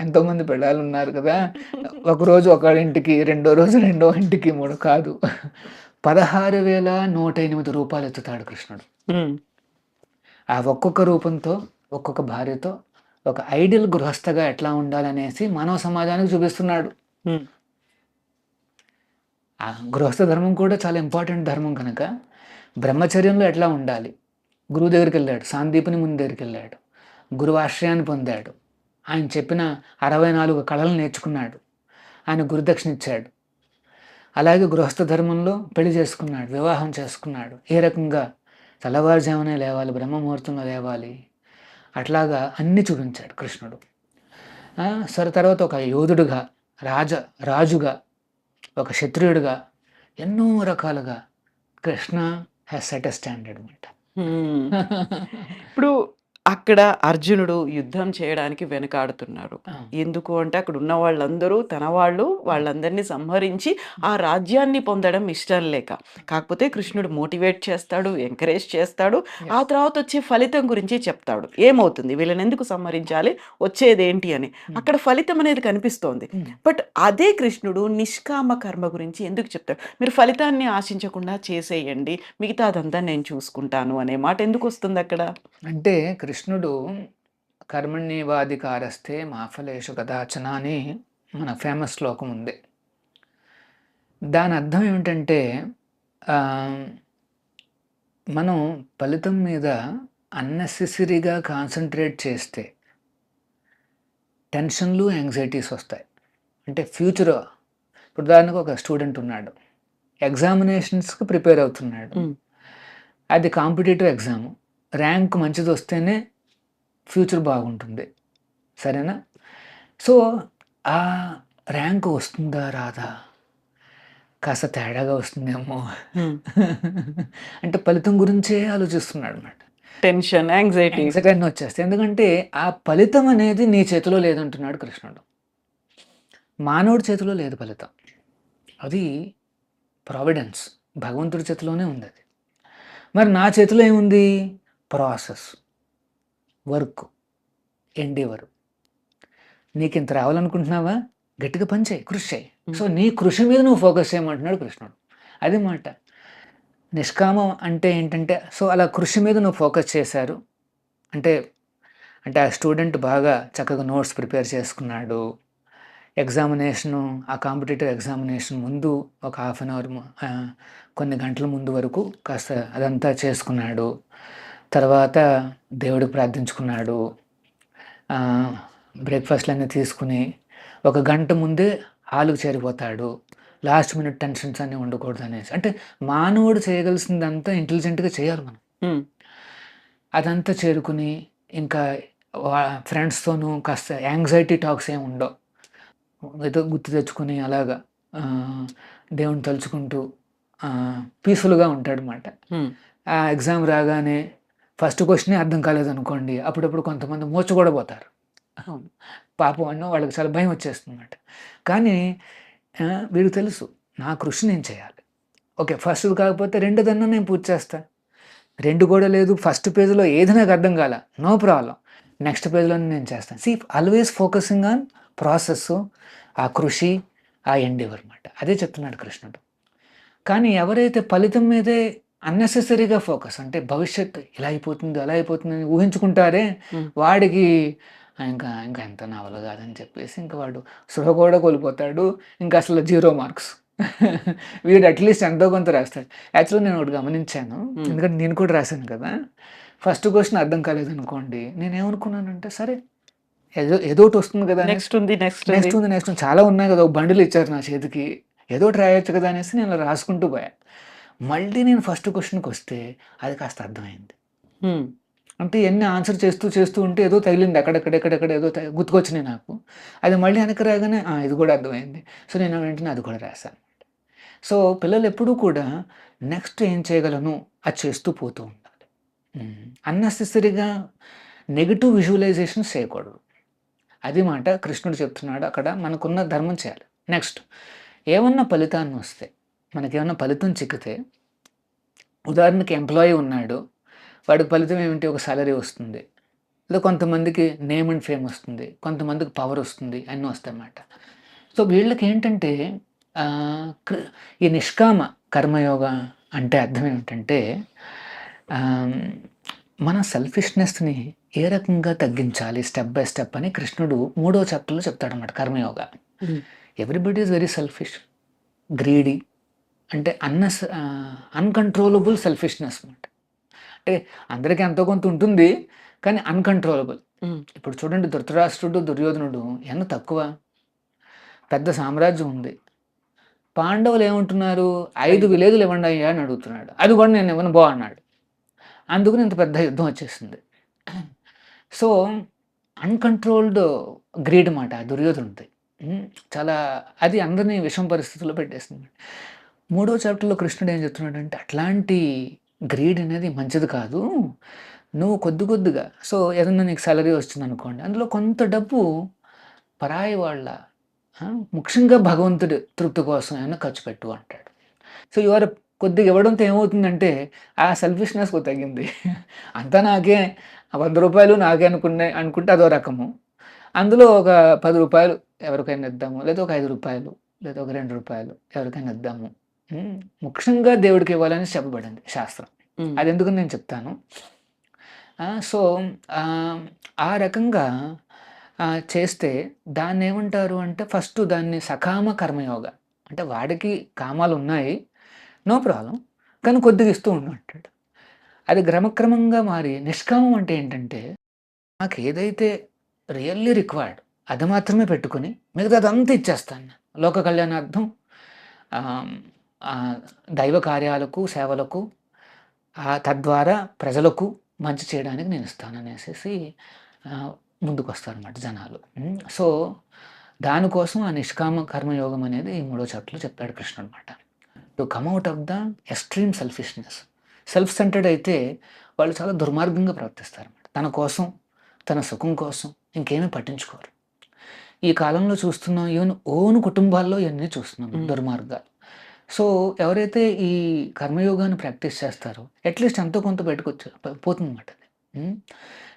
ఎంతోమంది పెళ్ళాలు ఉన్నారు కదా, ఒకరోజు ఒక ఇంటికి, రెండో రోజు రెండో ఇంటికి, మూడు కాదు, 16,108 రూపాయలు ఎత్తుతాడు కృష్ణుడు. ఉమ్. ఆ ఒక్కొక్క రూపంతో ఒక్కొక్క భార్యతో ఒక ఐడియల్ గృహస్థగా ఎట్లా ఉండాలనేసి మానవ సమాజానికి చూపిస్తున్నాడు. ఉమ్. ఆ గృహస్థ ధర్మం కూడా చాలా ఇంపార్టెంట్ ధర్మం కనుక బ్రహ్మచర్యంలో ఎట్లా ఉండాలి. గురువు దగ్గరికి వెళ్ళాడు, సాందీపుని ముందు దగ్గరికి వెళ్ళాడు, గురువు ఆశ్రయాన్ని పొందాడు, ఆయన చెప్పిన 64 కళలు నేర్చుకున్నాడు, ఆయన గురుదక్షిణ ఇచ్చాడు. అలాగే గృహస్థ ధర్మంలో పెళ్లి చేసుకున్నాడు, వివాహం చేసుకున్నాడు, ఏ రకంగా తెల్లవారుజామునే లేవాలి, బ్రహ్మముహూర్తంలో లేవాలి, అట్లాగా అన్నీ చూపించాడు కృష్ణుడు. సరే తర్వాత ఒక యోధుడుగా, రాజుగా, ఒక క్షత్రియుడిగా ఎన్నో రకాలుగా Krishna has set a standard అనమాట. ఇప్పుడు అక్కడ అర్జునుడు యుద్ధం చేయడానికి వెనకాడుతున్నారు. ఎందుకు అంటే అక్కడ ఉన్న వాళ్ళందరూ తన వాళ్ళందరినీ సంహరించి ఆ రాజ్యాన్ని పొందడం ఇష్టం లేక. కాకపోతే కృష్ణుడు మోటివేట్ చేస్తాడు, ఎంకరేజ్ చేస్తాడు, ఆ తర్వాత వచ్చే ఫలితం గురించి చెప్తాడు. ఏమవుతుంది, వీళ్ళని ఎందుకు సంహరించాలి, వచ్చేదేంటి అని అక్కడ ఫలితం అనేది కనిపిస్తోంది. బట్ అదే కృష్ణుడు నిష్కామ కర్మ గురించి ఎందుకు చెప్తాడు? మీరు ఫలితాన్ని ఆశించకుండా చేసేయండి, మిగతా అదంతా నేను చూసుకుంటాను అనే మాట ఎందుకు వస్తుంది అక్కడ? అంటే కృష్ణుడు కర్మణ్యేవాధికారస్తే మా ఫలేషు కదాచన అని మన ఫేమస్ శ్లోకం ఉంది. దాని అర్థం ఏమిటంటే మనం ఫలితం మీద అన్నెసెసరీగా కాన్సన్ట్రేట్ చేస్తే టెన్షన్లు, యాంగ్జైటీస్ వస్తాయి. అంటే ఫ్యూచర్, ఇప్పుడు ఉదాహరణకు ఒక స్టూడెంట్ ఉన్నాడు, ఎగ్జామినేషన్స్కి ప్రిపేర్ అవుతున్నాడు, అది కాంపిటేటివ్ ఎగ్జామ్, ర్యాంక్ మంచిది వస్తేనే ఫ్యూచర్ బాగుంటుంది, సరేనా? సో ఆ ర్యాంక్ వస్తుందా రాదా, కాస్త తేడాగా వస్తుందేమో అంటే ఫలితం గురించే ఆలోచిస్తున్నాడు అన్నమాట. టెన్షన్, యాంగ్జైటీ అన్నీ వచ్చేస్తాయి. ఎందుకంటే ఆ ఫలితం అనేది నీ చేతిలో లేదంటున్నాడు కృష్ణుడు. మానవుడి చేతిలో లేదు ఫలితం, అది ప్రావిడెన్స్, భగవంతుడి చేతిలోనే ఉంది అది. మరి నా చేతిలో ఏముంది? Process, work, endeavour. నీకు ఇంత రావాలనుకుంటున్నావా, గట్టిగా పని చేయి, కృషి చేయి. సో నీ కృషి మీద నువ్వు ఫోకస్ చేయమంటున్నాడు కృష్ణుడు. అది మాట. నిష్కామం అంటే ఏంటంటే, సో అలా కృషి మీద నువ్వు ఫోకస్ చేశారు అంటే ఆ స్టూడెంట్ బాగా చక్కగా నోట్స్ ప్రిపేర్ చేసుకున్నాడు, ఎగ్జామినేషను, ఆ కాంపిటేటివ్ ఎగ్జామినేషన్ ముందు ఒక 1/2 అవర్, కొన్ని గంటల ముందు వరకు కాస్త అదంతా చేసుకున్నాడు, తర్వాత దేవుడికి ప్రార్థించుకున్నాడు, బ్రేక్ఫాస్ట్లన్నీ తీసుకుని 1 గంట ముందే హాలుకు చేరిపోతాడు, లాస్ట్ మినిట్ టెన్షన్స్ అన్నీ ఉండకూడదు అనేసి. అంటే మానవుడు చేయగలిసిందంతా ఇంటెలిజెంట్గా చేయాలి మనం. అదంతా చేరుకుని ఇంకా ఫ్రెండ్స్తోనూ కాస్త యాంగ్జైటీ టాక్స్ ఏమి ఉండవు, ఏదో గుర్తు తెచ్చుకుని అలాగా దేవుని తలుచుకుంటూ పీస్ఫుల్గా ఉంటాడు అన్నమాట. ఆ ఎగ్జామ్ రాగానే ఫస్ట్ క్వశ్చనే అర్థం కాలేదనుకోండి, అప్పుడప్పుడు కొంతమంది మోచ కూడా పోతారు, పాపం అన్నో వాళ్ళకి చాలా భయం వచ్చేస్తుంది అన్నమాట. కానీ వీడికి తెలుసు నా కృషి నేను చేయాలి. ఓకే, ఫస్ట్ కాకపోతే రెండోదన్నా నేను పూర్తి చేస్తాను, 2 కూడా లేదు, ఫస్ట్ పేజ్లో ఏది నాకు అర్థం కాల, నో ప్రాబ్లం, నెక్స్ట్ పేజ్లోనే నేను చేస్తాను. See, always focusing on process, ఆ కృషి, ఆ ఎండేవర్ అన్నమాట. అదే చెప్తున్నాడు కృష్ణుడు. కానీ ఎవరైతే ఫలితం మీదే అన్నెసెసరీగా ఫోకస్, అంటే భవిష్యత్తు ఇలా అయిపోతుంది అలా అయిపోతుంది అని ఊహించుకుంటారే, వాడికి ఇంకా ఎంత నవల కాదని చెప్పేసి ఇంకా వాడు సృహ కూడా కోల్పోతాడు, ఇంకా అసలు 0 మార్క్స్. వీడు అట్లీస్ట్ ఎంతో కొంత రాస్తాడు. యాక్చువల్గా నేను ఒకటి గమనించాను, ఎందుకంటే నేను కూడా రాశాను కదా. ఫస్ట్ క్వశ్చన్ అర్థం కాలేదనుకోండి, నేనేమనుకున్నానంటే సరే ఏదో ఒకటి వస్తుంది కదా, నెక్స్ట్ ఉంది చాలా ఉన్నాయి కదా, ఒక బండిలు ఇచ్చారు నా చేతికి, ఏదో ఒకటి రాయొచ్చు కదా అనేసి నేను రాసుకుంటూ పోయా. మళ్ళీ నేను ఫస్ట్ క్వశ్చన్కి వస్తే అది కాస్త అర్థమైంది. హ్మ్. అంటే ఇయన్నీ ఆన్సర్ చేస్తూ చేస్తూ ఉంటే ఏదో తగిలింది అక్కడెక్కడెక్కడెక్కడ ఏదో గుర్తుకొచ్చినాయి నాకు. అది మళ్ళీ వెనక్కి రాగానే ఇది కూడా అర్థమైంది. సో, నేను వెంటనే అది కూడా రాశాను. సో, పిల్లలెప్పుడూ కూడా నెక్స్ట్ ఏం చేయగలను అది చేస్తూ పోతూ ఉండాలి. అన్నెసెసరీగా నెగెటివ్ విజువలైజేషన్స్ చేయకూడదు. అది మాట కృష్ణుడు చెప్తున్నాడు అక్కడ మనకున్న ధర్మం చేయాలి. నెక్స్ట్ ఏమన్నా ఫలితాన్నొస్తే మనకేమన్నా ఫలితం చిక్కితే ఉదాహరణకి ఎంప్లాయీ ఉన్నాడు. వాడికి ఫలితం ఏమిటి? ఒక సాలరీ వస్తుంది. లేదా కొంతమందికి నేమ్ అండ్ ఫేమ్ వస్తుంది. కొంతమందికి పవర్ వస్తుంది. అన్నీ వస్తాయన్నమాట. సో, వీళ్ళకేంటంటే ఈ నిష్కామ కర్మయోగ అంటే అర్థం ఏమిటంటే ఆహ్, మన సెల్ఫిష్‌నెస్‌ని ఏ రకంగా తగ్గించాలి స్టెప్ బై స్టెప్ అని కృష్ణుడు 3వ చాప్టర్‌లో చెప్తాడన్నమాట కర్మయోగ. హ్మ్. Everybody is very selfish, greedy అంటే అన్‌కంట్రోలబుల్ సెల్ఫిష్‌నెస్ అన్నమాట. అంటే అందరికీ ఎంతో కొంత ఉంటుంది. కానీ అన్‌కంట్రోలబుల్. హ్మ్. ఇప్పుడు చూడండి ధృతరాష్ట్రుడు, దుర్యోధనుడు ఎంత తక్కువ. పెద్ద సామ్రాజ్యం ఉంది. పాండవులు ఏమంటున్నారు? 5 విలేజ్‌లు ఇవ్వండి అయ్యా అని అడుగుతున్నాడు. అది కూడా నేను ఇవ్వను బో అన్నాడు. అందుకని ఇంత పెద్ద యుద్ధం వచ్చేసింది. సో, అన్‌కంట్రోల్డ్ గ్రీడ్ మాట దుర్యోధనుడిది. చాలా అది అందరిని విషమ పరిస్థితుల్లో పెట్టేసింది. 3వ చాప్టర్‌లో కృష్ణుడు ఏం చెప్తున్నాడంటే అట్లాంటి గ్రీడ్ అనేది మంచిది కాదు. నువ్వు కొద్ది కొద్దిగా సో, ఏదన్నా నీకు సాలరీ వచ్చిందనుకోండి. అందులో కొంత డబ్బు పరాయి వాళ్ళ ముఖ్యంగా భగవంతుడి తృప్తి కోసం ఏమైనా ఖర్చు పెట్టు అంటాడు. సో, కొద్దిగా ఇవ్వడంతో ఏమవుతుందంటే ఆ సెల్ఫిష్‌నెస్ తగ్గింది. అంతా నాకే రూ. 100 నాకే అనుకుంటే అదో రకము. అందులో ఒక రూ. 10 ఎవరికైనా ఇద్దాము. లేదా ఒక రూ. 5 లేదా ఒక రూ. 2 ఎవరికైనా ఇద్దాము. ముఖ్యంగా దేవుడికి ఇవ్వాలని చెప్పబడింది శాస్త్రం. హ్మ్. అదెందుకని నేను చెప్తాను. సో, ఆ రకంగా చేస్తే దాన్నేమంటారు అంటే ఫస్ట్ దాన్ని సకామ కర్మయోగ. అంటే వాడికి కామాలున్నాయి. No problem. కానీ కొద్దిగా ఇస్తూ ఉండు అంటాడు. అది క్రమక్రమంగా మారి నిష్కామం అంటే ఏంటంటే నాకేదైతే రియల్లీ రిక్వైర్డ్ అది మాత్రమే పెట్టుకొని మిగతాదంతా ఇచ్చేస్తాను నేను. లోక కళ్యాణార్థం ఆహ్, ఆహ్, దైవ కార్యాలకు, సేవలకు తద్వారా ప్రజలకు మంచి చేయడానికి నేను ఇస్తాననేసేసి ముందుకొస్తారనమాట జనాలు. సో, దానికోసం ఆ నిష్కామ కర్మయోగం అనేది ఈ 3వ చాప్టర్‌లో చెప్పాడు కృష్ణుడనమాట. To come out of the extreme selfishness. Self centred అయితే వాళ్ళు చాలా దుర్మార్గంగా ప్రవర్తిస్తారనమాట. తన కోసం, తన సుఖం కోసం ఇంకేమీ పట్టించుకోరు. ఈ కాలంలో చూస్తున్నాం ఈవెన్ ఓన్ కుటుంబాల్లో ఇయన్నీ చూస్తున్నాం దుర్మార్గాలు. సో, ఎవరైతే ఈ కర్మయోగాన్ని ప్రాక్టీస్ చేస్తారో అట్‌లీస్ట్ ఎంతో కొంత పోతుందన్నమాట అది.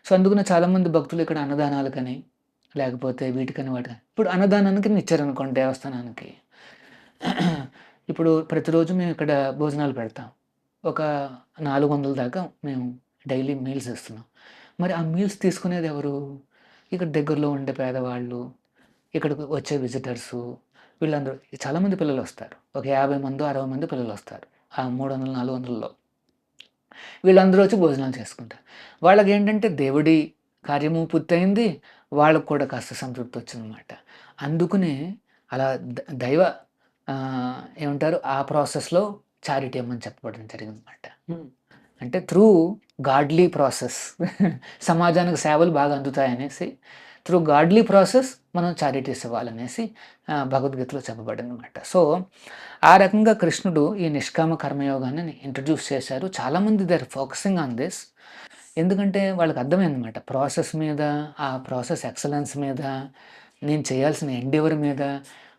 సో, అందుకనే చాలామంది భక్తులు ఇక్కడ అన్నదానాలకని, లేకపోతే వీటికని వాటికని ఇప్పుడు అన్నదానానికి ఇచ్చారనుకోండి దేవస్థానానికి. ఇప్పుడు ప్రతిరోజు మేము ఇక్కడ భోజనాలు పెడతాం. ఒక 400 దాకా మేము డైలీ మీల్స్ ఇస్తున్నాం. మరి ఆ మీల్స్ తీసుకునేది ఎవరు? ఇక్కడ దగ్గరలో ఉండే పేదవాళ్ళు, ఇక్కడికి వచ్చే విజిటర్సు వీళ్ళందరూ చాలామంది పిల్లలొస్తారు. ఒక 50 మందో, 60 మంది పిల్లలొస్తారు. ఆ 300, 400లో. వీళ్ళందరూ వచ్చి భోజనాలు చేసుకుంటారు. వాళ్ళకేంటంటే దేవుడి కార్యము పూర్తయింది. వాళ్ళకి కూడా కాస్త సంతృప్తి వచ్చిందనమాట. అందుకనే అలా దైవ ఏమంటారు ఆ ప్రాసెస్‌లో చారిటీ ఇమ్మని చెప్పబడడం జరిగిందనమాట. హ్మ్. అంటే త్రూ గాడ్లీ ప్రాసెస్ సమాజానికి సేవలు బాగా అందుతాయనేసి త్రూ గాడ్లీ ప్రాసెస్ మనం చారిటీస్ ఇవ్వాలనేసి భగవద్గీతలో చెప్పబడిందనమాట. సో, ఆ రకంగా కృష్ణుడు ఈ నిష్కామ కర్మయోగాన్ని ఇంట్రడ్యూస్ చేశారు. చాలామంది they are focusing on this. ఎందుకంటే వాళ్ళకి అర్థమైందనమాట. ప్రాసెస్ మీద, ఆ ప్రాసెస్ ఎక్సలెన్స్ మీద, నేను చేయాల్సిన ఎండెవర్ మీద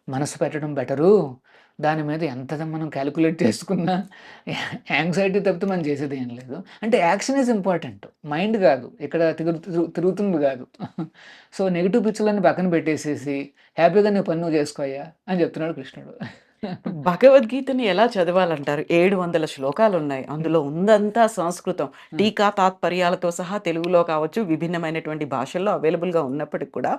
మనసు పెట్టడం బెటరు. దాని మీద ఎంత మనం కాలిక్యులేట్ చేసుకున్నా యాంగ్జైటీ తప్పితే మనం చేసేది ఏం లేదు. అంటే యాక్షన్ ఈజ్ ఇంపార్టెంట్. మైండ్ కాదు. ఇక్కడ తిరుగుతుంది కాదు. సో, నెగెటివ్ పిక్చర్‌లన్నీ పక్కన పెట్టేసేసి హ్యాపీగా నీ పని నువ్వు చేసుకోయ్యా అని చెప్తున్నాడు కృష్ణుడు. భగవద్గీతని ఎలా చదవాలంటారు? 700 శ్లోకాలున్నాయి. అందులో ఉందంతా సంస్కృతం. టీకా తాత్పర్యాలతో సహా తెలుగులో కావచ్చు, విభిన్నమైనటువంటి భాషల్లో అవైలబుల్‌గా ఉన్నప్పటికి కూడా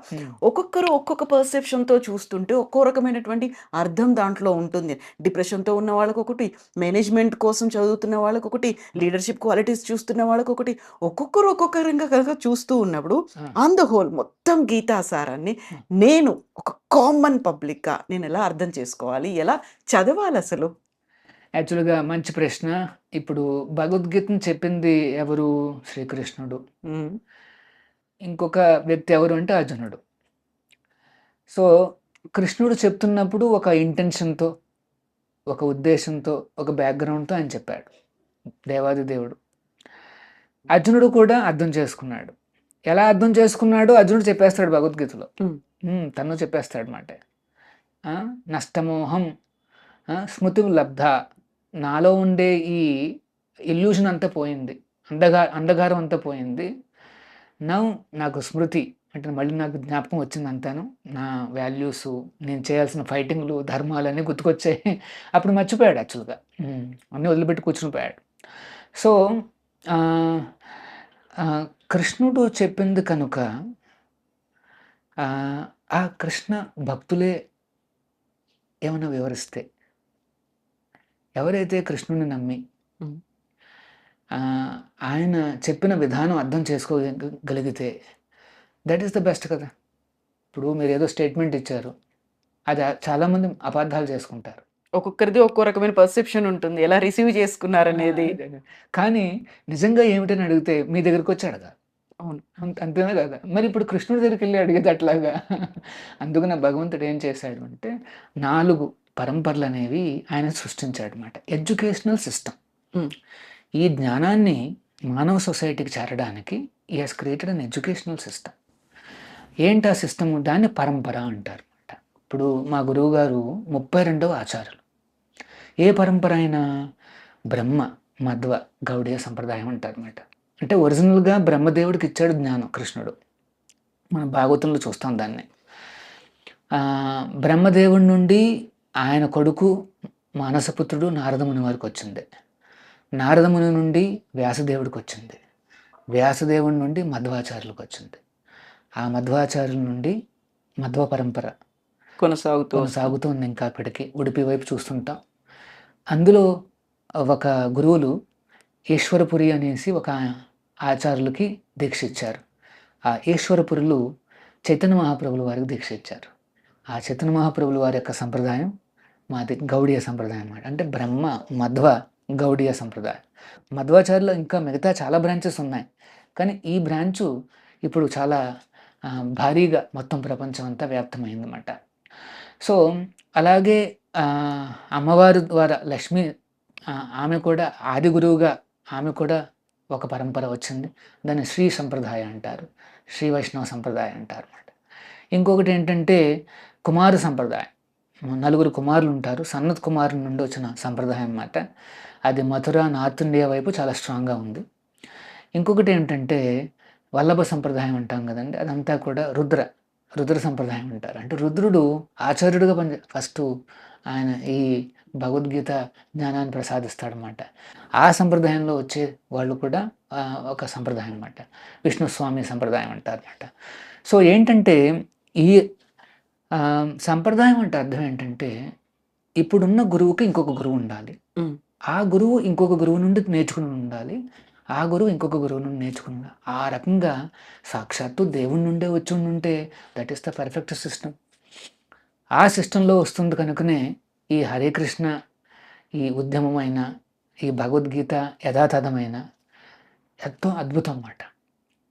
ఒక్కొక్కరు ఒక్కొక్క పర్సెప్షన్‌తో చూస్తుంటే ఒక్కో రకమైనటువంటి అర్థం దాంట్లో ఉంటుంది. డిప్రెషన్‌తో ఉన్న వాళ్ళకొకటి, మేనేజ్‌మెంట్ కోసం చదువుతున్న వాళ్ళకొకటి, లీడర్‌షిప్ క్వాలిటీస్ చూస్తున్న వాళ్ళకొకటి, ఒక్కొక్కరు ఒక్కొక్క రంగా కనుక చూస్తూ ఉన్నప్పుడు ఆన్ ద హోల్ మొత్తం గీతా సారాన్ని నేను ఒక కామన్ పబ్లిక్‌గా నేనెలా అర్థం చేసుకోవాలి? ఎలా చదవాలసలు? యాక్చువల్గా మంచి ప్రశ్న. ఇప్పుడు భగవద్గీతను చెప్పింది ఎవరు? శ్రీకృష్ణుడు. ఉమ్, ఇంకొక వ్యక్తి ఎవరు అంటే అర్జునుడు. సో కృష్ణుడు చెప్తున్నప్పుడు ఒక ఇంటెన్షన్తో, ఒక ఉద్దేశంతో, ఒక బ్యాక్గ్రౌండ్తో ఆయన చెప్పాడు, దేవాది దేవుడు. అర్జునుడు కూడా అర్థం చేసుకున్నాడు. ఎలా అర్థం చేసుకున్నాడో అర్జునుడు చెప్పేస్తాడు భగవద్గీతలో. ఉమ్, తను చెప్పేస్తాడు మాట. నష్టమోహం స్మృతి లబ్ధ, నాలో ఉండే ఈ ఇల్యూషన్ అంతా పోయింది, అంధకారం అంతా పోయింది. నాకు స్మృతి అంటే మళ్ళీ నాకు జ్ఞాపకం వచ్చింది అంతాను. నా వాల్యూస్, నేను చేయాల్సిన ఫైటింగ్లు, ధర్మాలు అన్నీ గుర్తుకొచ్చాయి. అప్పుడు మర్చిపోయాడు యాక్చువల్గా, అన్నీ వదిలిపెట్టి కూర్చుని పోయాడు. సో కృష్ణుడు చెప్పింది కనుక ఆ కృష్ణ భక్తులే ఏమైనా వివరిస్తే, ఎవరైతే కృష్ణుని నమ్మి ఉమ్, ఆయన చెప్పిన విధానం అర్థం చేసుకోగలిగితే దట్ ఈస్ ద బెస్ట్ కదా. ఇప్పుడు మీరు ఏదో స్టేట్మెంట్ ఇచ్చారు, అది చాలామంది అపార్థాలు చేసుకుంటారు. ఒక్కొక్కరిది ఒక్కో రకమైన పర్సెప్షన్ ఉంటుంది, ఎలా రిసీవ్ చేసుకున్నారనేది. కానీ నిజంగా ఏమిటని అడిగితే మీ దగ్గరికి వచ్చి అడగాలి. అవును. అంతేనా కదా. మరి ఇప్పుడు కృష్ణుడి దగ్గరికి వెళ్ళి అడిగేది అట్లాగా. అందుకని భగవంతుడు ఏం చేశాడు అంటే 4 పరంపరలు అనేవి ఆయన సృష్టించాడు అనమాట. Educational system. ఈ జ్ఞానాన్ని మానవ సొసైటీకి చేరడానికి ఈ has created an educational system. ఏంటి ఆ సిస్టమ్? దాన్ని పరంపర అంటారు అనమాట. ఇప్పుడు మా గురువు గారు 32వ ఆచార్యులు. ఏ పరంపర అయినా బ్రహ్మ, మధ్వ, గౌడీయ సంప్రదాయం అంటారు అనమాట. అంటే ఒరిజినల్గా బ్రహ్మదేవుడికి ఇచ్చాడు జ్ఞానం కృష్ణుడు. మనం భాగవతంలో చూస్తాం దాన్ని. బ్రహ్మదేవుడి నుండి ఆయన కొడుకు మానసపుత్రుడు నారదముని వారికి వచ్చింది. నారదముని నుండి వ్యాసదేవుడికి వచ్చింది. వ్యాసదేవుడి నుండి మధ్వాచార్యులకు వచ్చింది. ఆ మధ్వాచార్యుల నుండి మధ్వ పరంపర కొనసాగుతుంది ఇంకా ఇప్పటికీ. ఉడిపి వైపు చూస్తుంటాం. అందులో ఒక గురువులు ఈశ్వరపురి అనేసి ఒక ఆచార్యులకి దీక్ష ఇచ్చారు. ఆ ఈశ్వరపురులు చైతన్య మహాప్రభుల వారికి దీక్ష ఇచ్చారు. ఆ చైతన్య మహాప్రభుల వారి యొక్క సంప్రదాయం మాది గౌడీయ సంప్రదాయం అన్నమాట. అంటే బ్రహ్మ, మధ్వ, గౌడీయ సంప్రదాయం. మధ్వాచార్యులు ఇంకా మిగతా చాలా బ్రాంచెస్ ఉన్నాయి, కానీ ఈ బ్రాంచు ఇప్పుడు చాలా భారీగా మొత్తం ప్రపంచం అంతా వ్యాప్తమైందన్నమాట. సో అలాగే అమ్మవారి ద్వారా లక్ష్మి, ఆమె కూడా ఆది గురువుగా ఆమె కూడా ఒక పరంపర వచ్చింది. దాన్ని శ్రీ సంప్రదాయం అంటారు, శ్రీ వైష్ణవ సంప్రదాయం అంటారు అన్నమాట. ఇంకొకటి ఏంటంటే కుమార సంప్రదాయం. 4 కుమారులు ఉంటారు. సన్నత్ కుమారు నుండి వచ్చిన సంప్రదాయం అన్నమాట. అది మథుర, నార్త్ ఇండియా వైపు చాలా స్ట్రాంగ్గా ఉంది. ఇంకొకటి ఏంటంటే వల్లభ సంప్రదాయం అంటాం కదండి, అదంతా కూడా రుద్ర సంప్రదాయం అంటారు. అంటే రుద్రుడు ఆచార్యుడిగా ఫస్ట్ ఆయన ఈ భగవద్గీత జ్ఞానాన్ని ప్రసాదిస్తాడనమాట. ఆ సంప్రదాయంలో వచ్చే వాళ్ళు కూడా ఒక సంప్రదాయం అన్నమాట. విష్ణుస్వామి సంప్రదాయం అంటారు అన్నమాట. సో ఏంటంటే ఈ సంప్రదాయం అంటే అర్థం ఏంటంటే ఇప్పుడున్న గురువుకి ఇంకొక గురువు ఉండాలి, ఆ గురువు ఇంకొక గురువు నుండి నేర్చుకుని ఉండాలి, ఆ గురువు ఇంకొక గురువు నుండి నేర్చుకుని ఉండాలి. ఆ రకంగా సాక్షాత్తు దేవుడి నుండే వచ్చి ఉంటే that is the perfect system. ఆ సిస్టంలో వస్తుంది కనుకనే ఈ హరే కృష్ణ, ఈ ఉద్యమమైన, ఈ భగవద్గీత యథాతథమైన ఎంతో అద్భుతం అన్నమాట.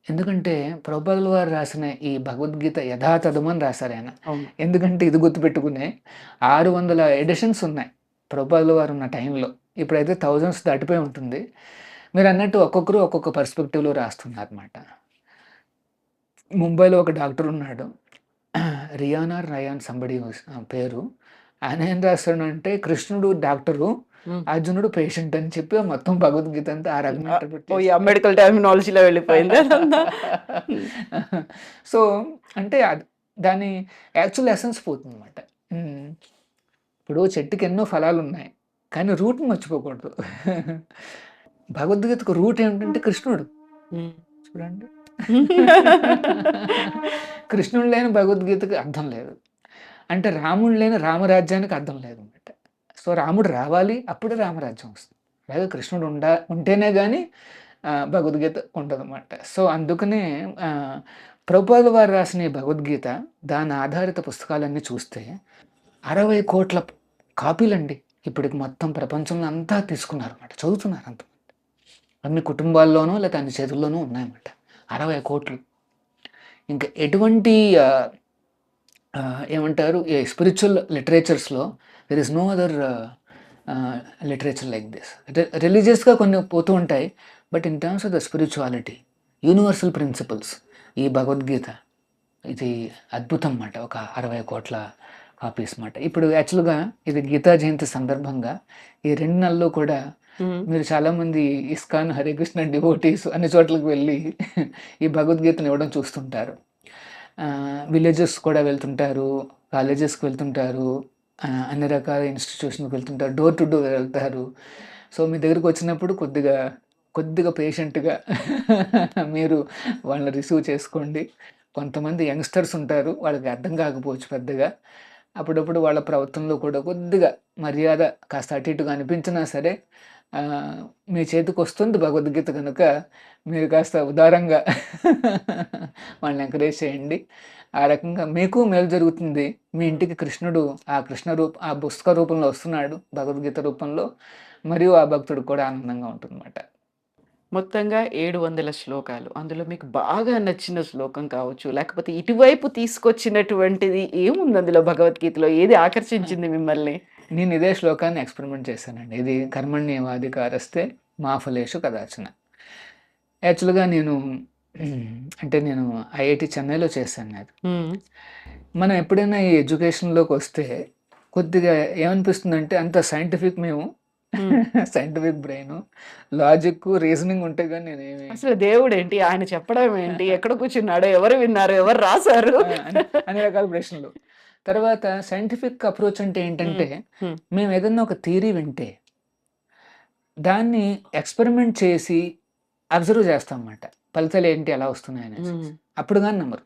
ఎందుకంటే ప్రభుపాదుల వారు రాసిన ఈ భగవద్గీత యథాతథం అని రాశారు ఆయన. ఎందుకంటే ఇది గుర్తుపెట్టుకునే 600 ఎడిషన్స్ ఉన్నాయి ప్రభుపాదుల వారు ఉన్న టైంలో. ఇప్పుడైతే థౌజండ్స్ దాటిపోయి ఉంటుంది. మీరు అన్నట్టు ఒక్కొక్కరు ఒక్కొక్క పర్స్పెక్టివ్లో రాస్తున్నారు అన్నమాట. ముంబైలో ఒక డాక్టర్ ఉన్నాడు, రయాన్ సంబడి పేరు. ఆయన ఏం రాస్తాడంటే కృష్ణుడు డాక్టరు, అర్జునుడు పేషెంట్ అని చెప్పి మొత్తం భగవద్గీత అంతా ఆ రకంగా మెడికల్ టర్మినాలజీలో వెళ్ళిపోయింది. సో అంటే దాని యాక్చువల్ ఎసెన్స్ పోతుంది అన్నమాట. ఇప్పుడు చెట్టుకి ఎన్నో ఫలాలు ఉన్నాయి, కానీ రూట్ని మర్చిపోకూడదు. భగవద్గీతకు రూట్ ఏమిటంటే కృష్ణుడు. చూడండి, కృష్ణుడు లేని భగవద్గీతకు అర్థం లేదు. అంటే రాముడు లేని రామరాజ్యానికి అర్థం లేదు అన్నమాట. సో రాముడు రావాలి, అప్పుడే రామరాజ్యం వస్తుంది. అలాగే కృష్ణుడు ఉంటేనే కానీ భగవద్గీత ఉంటుంది అన్నమాట. సో అందుకనే ప్రభుపాదుల వారు రాసిన ఈ భగవద్గీత, దాని ఆధారిత పుస్తకాలన్నీ చూస్తే 60 కోట్ల కాపీలండి. ఇప్పటికి మొత్తం ప్రపంచంలో అంతా తీసుకున్నారు అన్నమాట, చదువుతున్నారు అంతమంది. అన్ని కుటుంబాల్లోనూ లేకపోతే అన్ని చేతుల్లోనూ ఉన్నాయన్నమాట. 60 కోట్లు. ఇంకా ఎటువంటి ఏమంటారు, ఈ స్పిరిచువల్ లిటరేచర్స్లో there is no other literature like this. రిలీజియస్గా కొన్ని పోతూ ఉంటాయి, but in terms of the spirituality, universal principles, ఈ భగవద్గీత ఇది అద్భుతం అన్నమాట. ఒక 60 కోట్ల కాపీస్ అన్నమాట. ఇప్పుడు యాక్చువల్గా ఇది గీతా జయంతి సందర్భంగా ఈ 2 నెలల్లో కూడా మీరు చాలామంది ఇస్కాన్, హరే కృష్ణ డివోటీస్ అన్ని చోట్లకి వెళ్ళి ఈ భగవద్గీతను ఇవ్వడం చూస్తుంటారు. విలేజెస్ కూడా వెళ్తుంటారు, కాలేజెస్కి వెళ్తుంటారు, అన్ని రకాల ఇన్స్టిట్యూషన్కి వెళ్తుంటారు, డోర్ టు డోర్ వెళ్తారు. సో మీ దగ్గరికి వచ్చినప్పుడు కొద్దిగా పేషెంట్గా మీరు వాళ్ళని రిసీవ్ చేసుకోండి. కొంతమంది యంగ్స్టర్స్ ఉంటారు, వాళ్ళకి అర్థం కాకపోవచ్చు పెద్దగా. అప్పుడప్పుడు వాళ్ళ ప్రవర్తనలో కూడా కొద్దిగా మర్యాద కాస్త అటు ఇటుగా అనిపించినా సరే మీ చేతికి వస్తుంది భగవద్గీత కనుక మీరు కాస్త ఉదారంగా వాళ్ళని ఎంకరేజ్ చేయండి. ఆ రకంగా మీకు మేలు జరుగుతుంది. మీ ఇంటికి కృష్ణుడు ఆ పుస్తక రూపంలో వస్తున్నాడు, భగవద్గీత రూపంలో, మరియు ఆ భక్తుడు కూడా ఆనందంగా ఉంటుందన్నమాట. మొత్తంగా 700 శ్లోకాలు. అందులో మీకు బాగా నచ్చిన శ్లోకం కావచ్చు, లేకపోతే ఇటువైపు తీసుకొచ్చినటువంటిది ఏముంది అందులో భగవద్గీతలో? ఏది ఆకర్షించింది మిమ్మల్ని? నేను ఇదే శ్లోకాన్ని ఎక్స్పెరిమెంట్ చేశానండి. ఇది కర్మణ్యేవాధికారస్తే మా ఫలేషు కదాచన. యాక్చువల్గా నేను ఐఐటి చెన్నైలో చేశాను అది. మనం ఎప్పుడైనా ఈ ఎడ్యుకేషన్లోకి వస్తే కొద్దిగా ఏమనిపిస్తుందంటే అంత సైంటిఫిక్, మేము సైంటిఫిక్ బ్రెయిన్, లాజిక్, రీజనింగ్ ఉంటే కానీ నేనేమి అసలు దేవుడు ఏంటి, ఆయన చెప్పడం ఏంటి, ఎక్కడ కూర్చున్నాడు, ఎవరు విన్నారు, ఎవరు రాశారు, అన్ని రకాల ప్రశ్నలు. తర్వాత సైంటిఫిక్ అప్రోచ్ అంటే ఏంటంటే మేము ఏదన్నా ఒక థియరీ వింటే దాన్ని ఎక్స్పెరిమెంట్ చేసి అబ్జర్వ్ చేస్తాం అన్నమాట, ఫలితాలు ఏంటి ఎలా వస్తున్నాయి అనేసి. అప్పుడు కానీ నమ్మరు.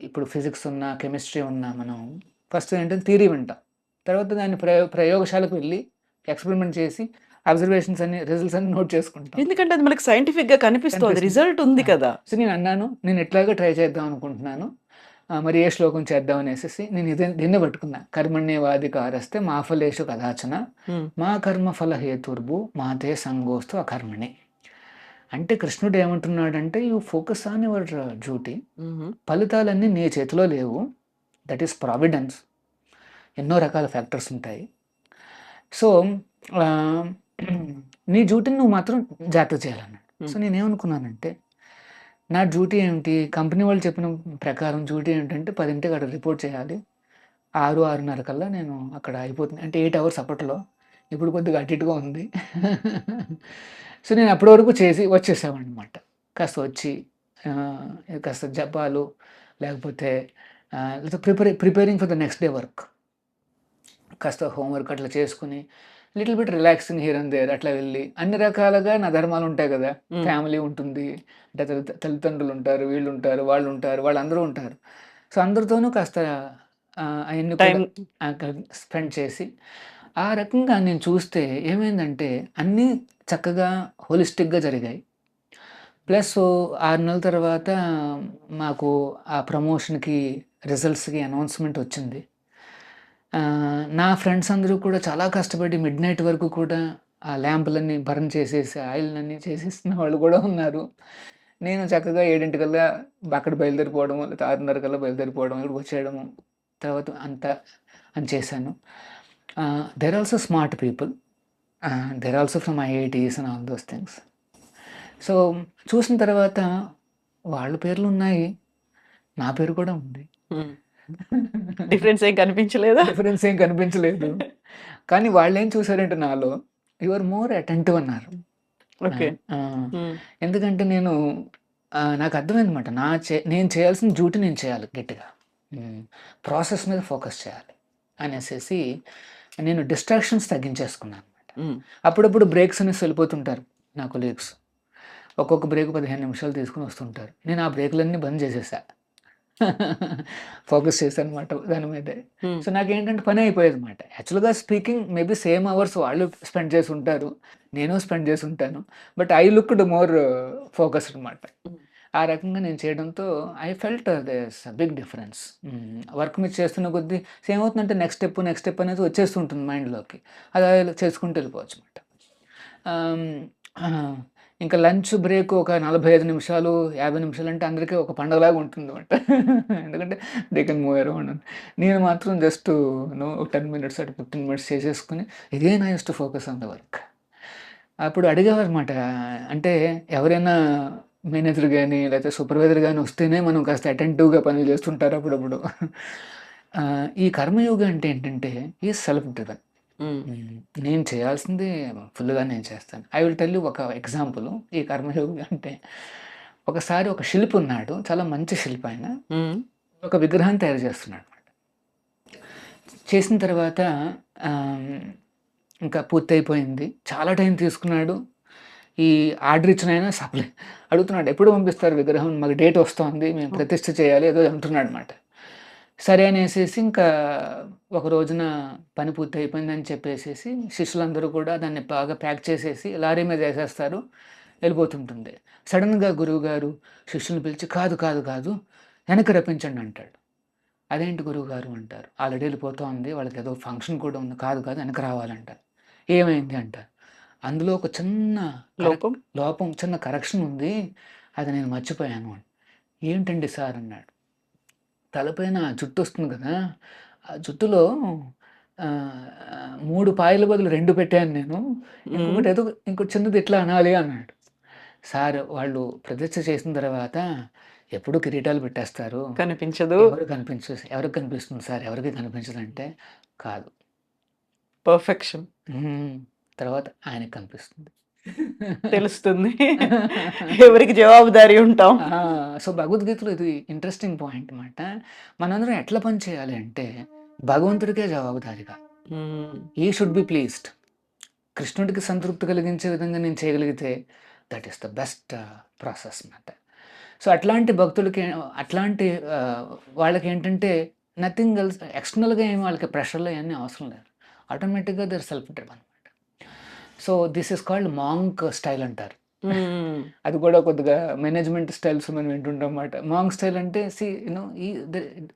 ఇప్పుడు ఫిజిక్స్ ఉన్నా, కెమిస్ట్రీ ఉన్నా, మనం ఫస్ట్ ఏంటంటే థియరీ వింటాం, తర్వాత దాన్ని ప్రయోగశాలకు వెళ్ళి ఎక్స్పెరిమెంట్ చేసి అబ్జర్వేషన్స్ అన్ని, రిజల్ట్స్ అన్ని నోట్ చేసుకుంటాం. ఎందుకంటే అది మనకి సైంటిఫిక్ గా కనిపిస్తుంది, రిజల్ట్ ఉంది కదా. సో నేను అన్నాను, నేను ఎట్లాగా ట్రై చేద్దాం అనుకుంటున్నాను, మరి ఏ శ్లోకం చేద్దాం అనేసి నేను దీన్నే పట్టుకున్నా. కర్మణ్యేవాధికారస్తే మా ఫలేషు కదాచన మా కర్మ ఫల హేతుర్భు మాతే సంగోస్తు అకర్మణి. అంటే కృష్ణుడు ఏమంటున్నాడంటే, you focus on your duty, ఫలితాలన్నీ నీ చేతిలో లేవు, దట్ ఈస్ ప్రావిడెన్స్. ఎన్నో రకాల ఫ్యాక్టర్స్ ఉంటాయి. సో నీ డ్యూటీని నువ్వు మాత్రం జాగ్రత్త చేయాలన్నాడు. సో నేనేమనుకున్నానంటే, నా డ్యూటీ ఏమిటి, కంపెనీ వాళ్ళు చెప్పిన ప్రకారం డ్యూటీ ఏంటంటే 10ంటికి అక్కడ రిపోర్ట్ చేయాలి, 6-6:30 కల్లా నేను అక్కడ అయిపోతుంది. అంటే 8 అవర్స్ అప్పట్లో, ఇప్పుడు కొద్దిగా అటు ఇటుగా ఉంది. సో నేను అప్పటి వరకు చేసి వచ్చేసామండి అనమాట. కాస్త వచ్చి కాస్త జపాలు, లేకపోతే preparing for the next day work, కాస్త హోంవర్క్ అట్లా చేసుకుని, little bit relaxing here and there అట్లా వెళ్ళి, అన్ని రకాలుగా నా ధర్మాలు ఉంటాయి కదా, ఫ్యామిలీ ఉంటుంది, అంటే తల్లిదండ్రులు ఉంటారు, వీళ్ళు ఉంటారు, వాళ్ళు ఉంటారు, వాళ్ళందరూ ఉంటారు. సో అందరితోనూ కాస్త అవన్నీ స్పెండ్ చేసి, ఆ రకంగా నేను చూస్తే ఏమైందంటే అన్నీ చక్కగా హోలిస్టిక్గా జరిగాయి. ప్లస్ 6 నెలల తర్వాత మాకు ఆ ప్రమోషన్కి రిజల్ట్స్కి అనౌన్స్మెంట్ వచ్చింది. నా ఫ్రెండ్స్ అందరూ కూడా చాలా కష్టపడి మిడ్ నైట్ వరకు కూడా ఆ ల్యాంపులన్నీ బర్న్ చేసేసి, ఆయిల్నన్నీ చేసేసిన వాళ్ళు కూడా ఉన్నారు. నేను చక్కగా 7ంటికల్లా అక్కడ బయలుదేరిపోవడము, లేకపోతే 6:30 కల్లా బయలుదేరిపోవడం, ఇక్కడికి వచ్చేయడము, తర్వాత అంతా అని చేశాను. There also smart people, there also from IITs and all those things. So చూసిన తర్వాత వాళ్ళ పేర్లు ఉన్నాయి, నా పేరు కూడా ఉంది. డిఫరెన్స్ ఏం కనిపించలేదు. కానీ వాళ్ళు ఏం చూసారంటే నాలో, యు ఆర్ మోర్ అటెంటివ్ అన్నారు. ఎందుకంటే నాకు అర్థమైందన్నమాట, నేను చేయాల్సిన డ్యూటీ నేను చేయాలి గట్టిగా, ప్రాసెస్ మీద ఫోకస్ చేయాలి అనేసి నేను డిస్ట్రాక్షన్స్ తగ్గించేసుకున్నాను అనమాట. అప్పుడప్పుడు బ్రేక్స్ అనేసి వెళ్ళిపోతుంటారు నా కొలీగ్స్, ఒక్కొక్క బ్రేక్ 15 నిమిషాలు తీసుకుని వస్తుంటారు. నేను ఆ బ్రేకులన్నీ బంద్ చేసేసా, ఫోకస్ చేశాను అనమాట దాని మీదే. సో నాకేంటంటే పని అయిపోయేది అనమాట. యాక్చువల్గా స్పీకింగ్ మేబీ సేమ్ అవర్స్ వాళ్ళు స్పెండ్ చేసి ఉంటారు, నేను స్పెండ్ చేసి ఉంటాను, but I looked more focused అనమాట. ఆ రకంగా నేను చేయడంతో I felt there's big difference. Work మీద చేస్తున్న కొద్దీ ఏమవుతుందంటే నెక్స్ట్ స్టెప్ అనేది వచ్చేస్తుంటుంది మైండ్‌లోకి. అది అలా చేసుకుంటూ వెళ్ళిపోవచ్చు అనమాట. ఇంకా లంచ్ బ్రేక్ ఒక 45 నిమిషాలు, 50 నిమిషాలు అంటే అందరికీ ఒక పండగలాగా ఉంటుందన్నమాట. ఎందుకంటే దే కెన్ మూవ్ అరౌండ్ అని. నేను మాత్రం జస్ట్ 10 మినిట్స్ అటు 15 మినిట్స్ చేసేసుకొని again I used to focus on the work. అప్పుడు అడిగేవారనమాట. అంటే ఎవరైనా మేనేజర్ గాని, లేకపోతే సూపర్వైజర్ గాని వస్తేనే మనం కాస్త అటెంటివ్‌గా పనులు చేస్తుంటారు అప్పుడప్పుడు. ఈ కర్మయోగి అంటే ఏంటంటే ఈజ్ సెల్ఫ్ డ్రివెన్. నేను చేయాల్సింది ఫుల్‌గా నేను చేస్తాను. ఐ విల్ టెల్ యూ ఒక ఎగ్జాంపుల్. ఈ కర్మయోగి అంటే ఒకసారి ఒక శిల్పి ఉన్నాడు. చాలా మంచి శిల్పి ఆయన. ఒక విగ్రహాన్ని తయారు చేస్తున్నాడనమాట. చేసిన తర్వాత ఇంకా పూర్తయిపోయింది. చాలా టైం తీసుకున్నాడు. ఈ ఆర్డర్ ఇచ్చిన ఆయన అడుగుతున్నాడు, ఎప్పుడు పంపిస్తారు విగ్రహం? మాకు డేట్ వస్తోంది, మేము ప్రతిష్ఠ చేయాలి ఏదో అంటున్నాడనమాట. సరే అనేసేసి ఇంకా ఒక రోజున పని పూర్తి అయిపోయిందని చెప్పేసేసి శిష్యులందరూ కూడా దాన్ని బాగా ప్యాక్ చేసేసి లారీ మీద వేసేస్తారు, వెళ్ళిపోతుంటుంది. సడన్గా గురువుగారు శిష్యుని పిలిచి కాదు వెనక్కి రప్పించండి అంటాడు. అదేంటి గురువుగారు అంటారు. ఆల్రెడీ వెళ్ళిపోతూ ఉంది, వాళ్ళకి ఏదో ఫంక్షన్ కూడా ఉంది. కాదు వెనక్కి రావాలంటారు. ఏమైంది అంటారు. అందులో ఒక చిన్న లోపం చిన్న కరెక్షన్ ఉంది, అది నేను మర్చిపోయాను అని. ఏంటండి సార్ అన్నాడు. తలపైన జుట్టు వస్తుంది కదా, ఆ జుట్టులో 3 పాయల బదులు 2 పెట్టాను నేను, ఇంకొకటి ఏదో ఇంకో చిన్నది ఇట్లా అనాలి అన్నాడు. సార్ వాళ్ళు ప్రతిష్ఠ చేసిన తర్వాత ఎప్పుడు కిరీటాలు పెట్టేస్తారు, కనిపించదు. ఎవరికి కనిపిస్తుంది సార్? ఎవరికి కనిపించదంటే కాదు, పర్ఫెక్షన్ తర్వాత ఆయనకి కనిపిస్తుంది, తెలుస్తుంది. ఎవరికి జవాబుదారీ ఉంటాం. సో భగవద్గీతలో ఇది ఇంట్రెస్టింగ్ పాయింట్ అనమాట. మనందరం ఎట్లా పని చేయాలి అంటే భగవంతుడికే జవాబుదారిగా, ఈ షుడ్ బి ప్లీజ్డ్. కృష్ణుడికి సంతృప్తి కలిగించే విధంగా నేను చేయగలిగితే that is the best process అన్నమాట. సో అట్లాంటి భక్తులకి, అట్లాంటి వాళ్ళకి ఏంటంటే నథింగ్ ఎల్స్, ఎక్స్టర్నల్గా ఏమి వాళ్ళకి ప్రెషర్లో అవన్నీ అవసరం లేదు. ఆటోమేటిక్గా దర్ సెల్ఫ్ డ్రివెన్ అనమాట. So this is called monk style అంటారు. అది కూడా కొద్దిగా మేనేజ్మెంట్ స్టైల్స్ మనం వింటుంటాం అన్నమాట. మాంక్ స్టైల్ అంటే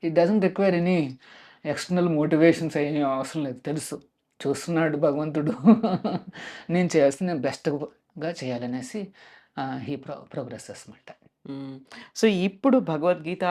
it doesn't require any external motivations ఏమీ అవసరం లేదు. తెలుసు చూస్తున్నాడు భగవంతుడు, నేను చేయాల్సింది బెస్ట్గా చేయాలనేసి ఈ ప్రోగ్రెసెస్ అన్నమాట. సో ఇప్పుడు భగవద్గీత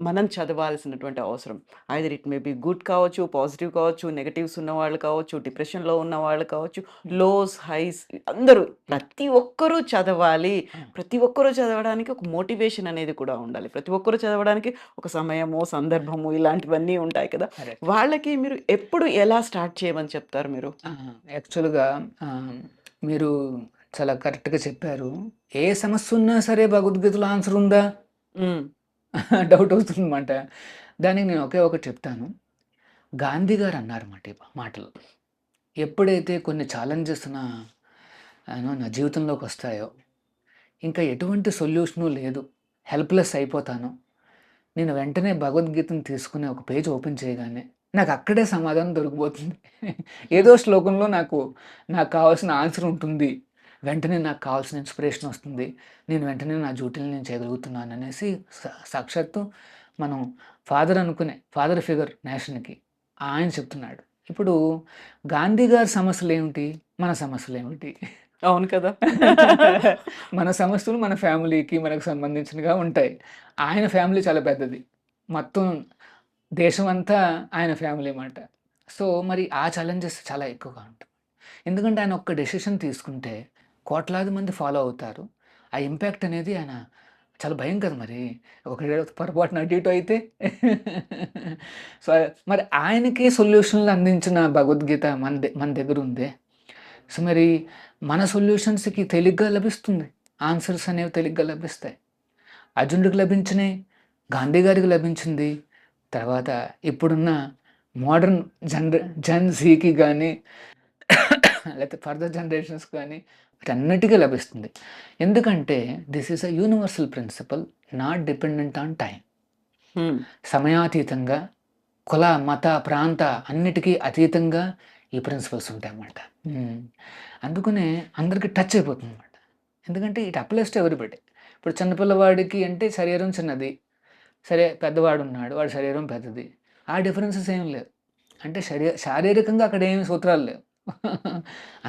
మనం చదవాల్సినటువంటి అవసరం, either it may be good కావచ్చు, పాజిటివ్ కావచ్చు, నెగటివ్స్ ఉన్న వాళ్ళు కావచ్చు, డిప్రెషన్లో ఉన్న వాళ్ళు కావచ్చు, లోస్ హైస్ అందరూ ప్రతి ఒక్కరూ చదవాలి. ప్రతి ఒక్కరూ చదవడానికి ఒక మోటివేషన్ అనేది కూడా ఉండాలి. ప్రతి ఒక్కరూ చదవడానికి ఒక సమయము, సందర్భము ఇలాంటివన్నీ ఉంటాయి కదా. వాళ్ళకి మీరు ఎప్పుడు ఎలా స్టార్ట్ చేయమని చెప్తారు మీరు? యాక్చువల్గా మీరు చాలా కరెక్ట్గా చెప్పారు. ఏ సమస్య ఉన్నా సరే భగవద్గీతలో ఆన్సర్ ఉందా డౌట్ అవుతుందన్నమాట. దానికి నేను ఒకే ఒకటి చెప్తాను. గాంధీ గారు అన్నారన్నమాట ఈ మాటలు. ఎప్పుడైతే కొన్ని ఛాలెంజెస్ నా జీవితంలోకి వస్తాయో, ఇంకా ఎటువంటి సొల్యూషను లేదు, హెల్ప్లెస్ అయిపోతాను, నేను వెంటనే భగవద్గీతను తీసుకుని ఒక పేజ్ ఓపెన్ చేయగానే నాకు అక్కడే సమాధానం దొరికిపోతుంది. ఏదో శ్లోకంలో నాకు కావాల్సిన ఆన్సర్ ఉంటుంది, వెంటనే నాకు కావాల్సిన ఇన్స్పిరేషన్ వస్తుంది, నేను వెంటనే నా డ్యూటీని నేను చేయగలుగుతున్నాను అనేసి సాక్షాత్తు మనం ఫాదర్ ఫిగర్ నేషన్కి ఆయన చెప్తున్నాడు. ఇప్పుడు గాంధీ గారి సమస్యలు ఏమిటి, మన సమస్యలు ఏమిటి? అవును కదా. మన సమస్యలు మన ఫ్యామిలీకి మనకు సంబంధించినగా ఉంటాయి. ఆయన ఫ్యామిలీ చాలా పెద్దది, మొత్తం దేశం అంతా ఆయన ఫ్యామిలీ అన్నమాట. సో మరి ఆ ఛాలెంజెస్ చాలా ఎక్కువగా ఉంటాయి. ఎందుకంటే ఆయన ఒక్క డెసిషన్ తీసుకుంటే కోట్లాది మంది ఫాలో అవుతారు. ఆ ఇంపాక్ట్ అనేది ఆయన చాలా భయం కదా. మరి ఒక పొరపాటున అటు ఇటు అయితే సో మరి ఆయనకే సొల్యూషన్లు అందించిన భగవద్గీత మన దగ్గర ఉందే. సో మరి మన సొల్యూషన్స్కి తేలిగ్గా లభిస్తుంది, ఆన్సర్స్ అనేవి తేలిగ్గా లభిస్తాయి. అర్జునుడికి లభించినాయి, గాంధీ గారికి లభించింది, తర్వాత ఇప్పుడున్న మోడర్న్ జన్ జీకి కానీ లేకపోతే ఫర్దర్ జనరేషన్స్ కానీ వీటన్నిటికీ లభిస్తుంది. ఎందుకంటే this is a universal principle, not dependent on time. సమయాతీతంగా, కుల మత ప్రాంత అన్నిటికీ అతీతంగా ఈ ప్రిన్సిపల్స్ ఉంటాయి అన్నమాట. అందుకనే అందరికీ టచ్ అయిపోతుంది అన్నమాట. ఎందుకంటే ఇట్ అప్లైస్ టు ఎవ్రీబడి. ఇప్పుడు చిన్నపిల్లవాడికి అంటే శరీరం చిన్నది, సరే పెద్దవాడు ఉన్నాడు, వాడి శరీరం పెద్దది. ఆ డిఫరెన్సెస్ ఏం లేవు. అంటే శారీరకంగా అక్కడ ఏమి సూత్రాలు లేవు.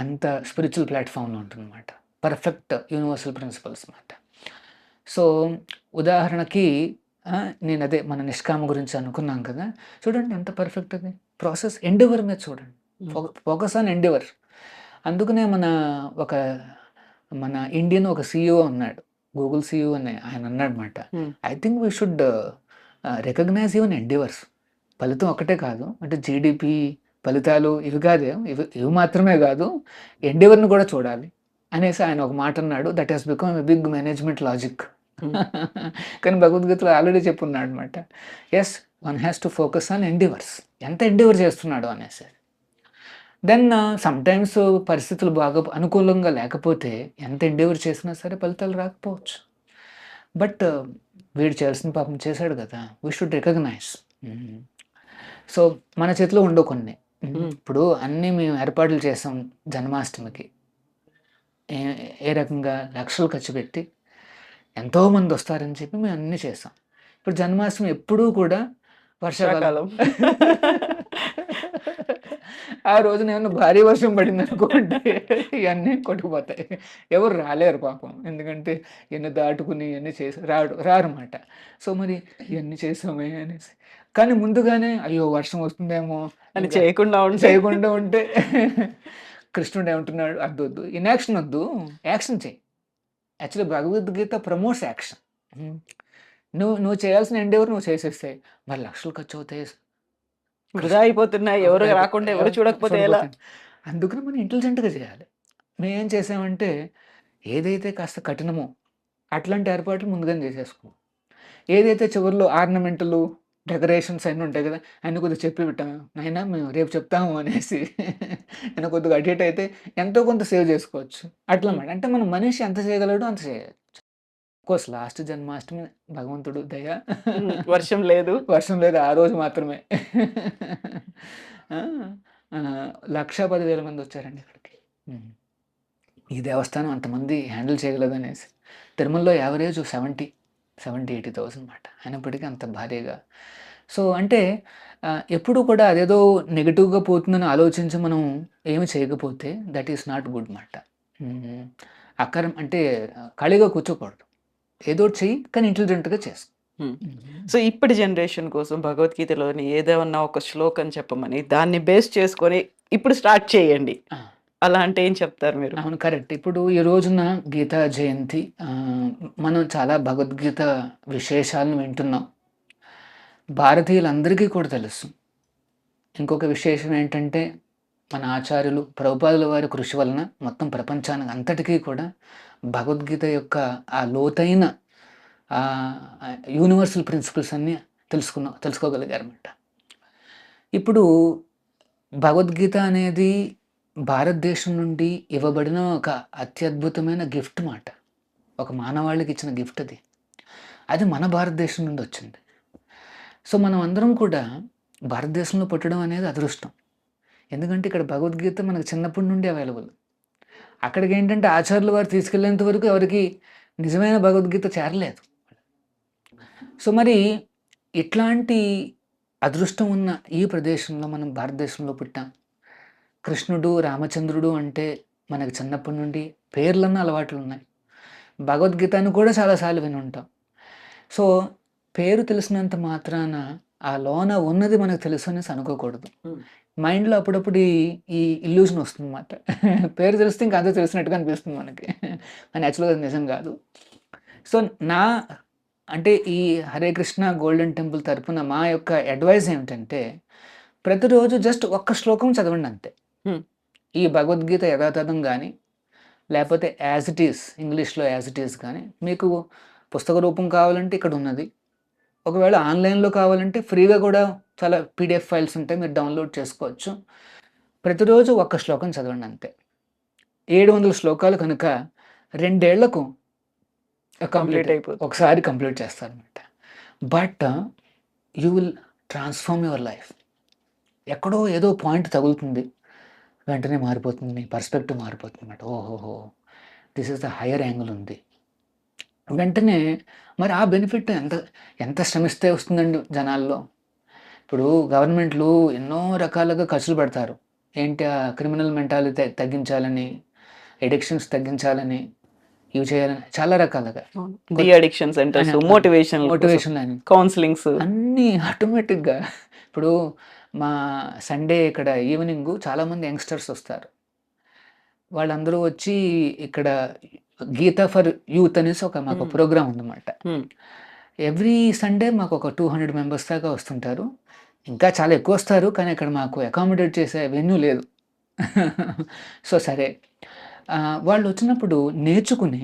అంత స్పిరిచువల్ ప్లాట్‌ఫామ్‌లో ఉంటుందన్నమాట. పర్ఫెక్ట్ యూనివర్సల్ ప్రిన్సిపల్స్ మాట. సో, ఉదాహరణకి నేనదే మన నిష్కామ గురించి అనుకున్నాం కదా! చూడండి ఎంత పర్ఫెక్ట్ అది. ప్రాసెస్ ఎండెవర్ మీద చూడండి. Focus on endeavour. అందుకనే ఒక మన ఇండియన్ ఒక సీఈఓ ఉన్నాడు. గూగుల్ సీఈఓ అని ఆయన అన్నాడన్నమాట. I think we should recognise even endeavours. ఫలితం ఒక్కటే కాదు. అంటే జీడీపీ ఫలితాలు ఇవి కాదు, ఇవి మాత్రమే కాదు, ఎండెవర్‌ని కూడా చూడాలి అనేసి ఆయన ఒక మాట అన్నాడు. That has become a big management logic. కానీ భగవద్గీతలో ఆల్రెడీ చెప్పున్నాడనమాట. Yes, one has to focus on endeavours. ఎంత ఎండెవర్ చేస్తున్నాడు అనేసి. దెన్ సమ్‌టైమ్స్ పరిస్థితులు బాగా అనుకూలంగా లేకపోతే ఎంత ఎండెవర్ చేసినా సరే ఫలితాలు రాకపోవచ్చు. బట్ వీడు చేయాల్సిన పాపం చేశాడు కదా! We should recognise. సో, మన చేతిలో ఉండవు కొన్ని. ఇప్పుడు అన్నీ మేము ఏర్పాట్లు చేసాం జన్మాష్టమికి. ఏ ఏ రకంగా లక్షలు ఖర్చు పెట్టి ఎంతోమంది వస్తారని చెప్పి మేము అన్నీ చేసాం. ఇప్పుడు జన్మాష్టమి ఎప్పుడూ కూడా వర్షాకాలం. ఆ రోజున ఏమన్నా భారీ వర్షం పడిందనుకోండి ఇవన్నీ కొట్టుకుపోతాయి. ఎవరు రాలేరు పాపం. ఎందుకంటే ఇవన్నీ దాటుకుని ఇవన్నీ చేసి రారన్నమాట. సో, మరి ఇవన్నీ చేసామే అనేసి. కానీ ముందుగానే అయ్యో వర్షం వస్తుందేమో అని చేయకుండా ఉంటే కృష్ణుడు ఏమంటున్నాడు, అద్దొద్దు, ఇన్యాక్షన్ వద్దు, యాక్షన్ చేయి. Actually Bhagavad Gita promotes action. నువ్వు చేయాల్సిన ఎండెవర్ నువ్వు చేసేస్తాయి. మరి లక్షలు ఖర్చు అవుతాయి, వృధా అయిపోతున్నాయి, ఎవరు రాకుండా ఎవరు చూడకపోతే ఎలా? అందుకని మనం ఇంటెలిజెంట్గా చేయాలి. మేము ఏం చేసామంటే ఏదైతే కాస్త కఠినమో అట్లాంటి ఏర్పాట్లు ముందుగానే చేసేసుకున్నాం. ఏదైతే చివరిలో ఆర్నమెంటలు డెకరేషన్స్ అన్నీ ఉంటాయి కదా, అన్నీ కొద్దిగా చెప్పి పెట్టాము. నాయనా మేము రేపు చెప్తాము అనేసి నేను కొద్దిగా అటు ఇటు అయితే ఎంతో కొంత సేవ్ చేసుకోవచ్చు అట్లా అన్నమాట. అంటే మనం మనిషి ఎంత చేయగలడో అంత చేయొచ్చు. కోర్స్ లాస్ట్ జన్మాష్టమి భగవంతుడు దయ, వర్షం లేదు. ఆ రోజు మాత్రమే 1,10,000 మంది వచ్చారండి ఇక్కడికి. ఈ దేవస్థానం అంతమంది హ్యాండిల్ చేయగలదనేసి. తిరుమలలో యావరేజ్ 70,000-80,000 మాట. అయినప్పటికీ అంత భారీగా. సో, అంటే ఎప్పుడు కూడా అదేదో నెగెటివ్‌గా పోతుందని ఆలోచించి మనం ఏమి చేయకపోతే దట్ ఈస్ నాట్ గుడ్ మాట. అంటే ఖాళీగా కూర్చోకూడదు. ఏదో ఒకటి చెయ్యి, కానీ ఇంటెలిజెంట్‌గా చేసుకో. సో, ఇప్పటి జనరేషన్ కోసం భగవద్గీతలోని ఏదన్నా ఒక శ్లోకం చెప్పమని దాన్ని బేస్ చేసుకొని ఇప్పుడు స్టార్ట్ చేయండి అలా అంటే ఏం చెప్తారు మీరు? అవును, కరెక్ట్. ఇప్పుడు ఈ రోజున గీతా జయంతి. మనం చాలా భగవద్గీత విశేషాలను వింటున్నాం. భారతీయులందరికీ కూడా తెలుసు. ఇంకొక విశేషం ఏంటంటే మన ఆచార్యులు ప్రభుపాదుల వారి కృషి వలన మొత్తం ప్రపంచానికి అంతటికీ కూడా భగవద్గీత యొక్క ఆ లోతైన యూనివర్సల్ ప్రిన్సిపల్స్ అన్నీ తెలుసుకోగలిగారన్నమాట. ఇప్పుడు భగవద్గీత అనేది భారతదేశం నుండి ఇవ్వబడిన ఒక అత్యద్భుతమైన గిఫ్ట్ మాట. ఒక మానవాళికి ఇచ్చిన గిఫ్ట్ అది. అది మన భారతదేశం నుండి వచ్చింది. సో, మనం అందరం కూడా భారతదేశంలో పుట్టడం అనేది అదృష్టం. ఎందుకంటే ఇక్కడ భగవద్గీత మనకు చిన్నప్పటి నుండి అవైలబుల్. అక్కడికి ఏంటంటే ఆచార్యుల వారు తీసుకెళ్ళేంత వరకు ఎవరికి నిజమైన భగవద్గీత చేరలేదు. సో, మరి ఇట్లాంటి అదృష్టం ఉన్న ఈ ప్రదేశంలో మనం భారతదేశంలో పుట్టాం. కృష్ణుడు, రామచంద్రుడు అంటే మనకు చిన్నప్పటి నుండి పేర్లన్న అలవాట్లు ఉన్నాయి. భగవద్గీతను కూడా చాలాసార్లు విని ఉంటాం. సో, పేరు తెలిసినంత మాత్రాన ఆ లోన ఉన్నది మనకు తెలుసు అనేసి అనుకోకూడదు. మైండ్లో అప్పుడప్పుడు ఈ ఇల్యూషన్ వస్తుందన్నమాట. పేరు తెలిస్తే ఇంకా అంతా తెలిసినట్టుగా అనిపిస్తుంది మనకి. కానీ యాక్చువల్గా అది నిజం కాదు. సో, అంటే ఈ హరే కృష్ణ గోల్డెన్ టెంపుల్ తరపున మా యొక్క అడ్వైజ్ ఏమిటంటే ప్రతిరోజు జస్ట్ ఒక్క శ్లోకం చదవండి అంతే. ఈ భగవద్గీత యథాతథం కానీ లేకపోతే యాజ్ ఇట్ ఈస్ ఇంగ్లీష్లో యాజ్ ఇట్ ఈస్ కానీ మీకు పుస్తక రూపం కావాలంటే ఇక్కడ ఉన్నది. ఒకవేళ ఆన్లైన్లో కావాలంటే ఫ్రీగా కూడా చాలా పీడిఎఫ్ ఫైల్స్ ఉంటాయి, మీరు డౌన్లోడ్ చేసుకోవచ్చు. ప్రతిరోజు ఒక్క శ్లోకం చదవండి అంతే. 700 శ్లోకాలు కనుక 2 ఏళ్లకు కంప్లీట్ అయిపోతుంది. ఒకసారి కంప్లీట్ చేస్తారనమాట. But you will transform your life. ఎక్కడో ఏదో పాయింట్ తగులుతుంది, వెంటనే మారిపోతుంది, నీ పర్స్పెక్టివ్ మారిపోతుంది అన్నమాట. ఓహోహో, this is the higher angle ఉంది. వెంటనే మరి ఆ బెనిఫిట్ ఎంత ఎంత శ్రమిస్తే వస్తుందండి జనాల్లో. ఇప్పుడు గవర్నమెంట్లు ఎన్నో రకాలుగా ఖర్చులు పెడతారు. ఏంటి ఆ క్రిమినల్ మెంటాలిటీ తగ్గించాలని, ఎడిక్షన్స్ తగ్గించాలని, ఇవి చేయాలని చాలా రకాలుగా డి అడిక్షన్ సెంటర్స్, మోటివేషన్ అని కౌన్సిలింగ్స్ అన్నీ ఆటోమేటిక్గా. ఇప్పుడు మా సండే ఇక్కడ ఈవినింగ్ చాలామంది యంగ్స్టర్స్ వస్తారు. వాళ్ళందరూ వచ్చి ఇక్కడ గీతా ఫర్ యూత్ అనేసి మాకు ప్రోగ్రామ్ ఉందన్నమాట. ఎవ్రీ సండే మాకు ఒక 200 మెంబర్స్ దాకా వస్తుంటారు. ఇంకా చాలా ఎక్కువ వస్తారు, కానీ ఇక్కడ మాకు అకామిడేట్ చేసే వెన్యూ లేదు. సో సరే, వాళ్ళు వచ్చినప్పుడు నేర్చుకుని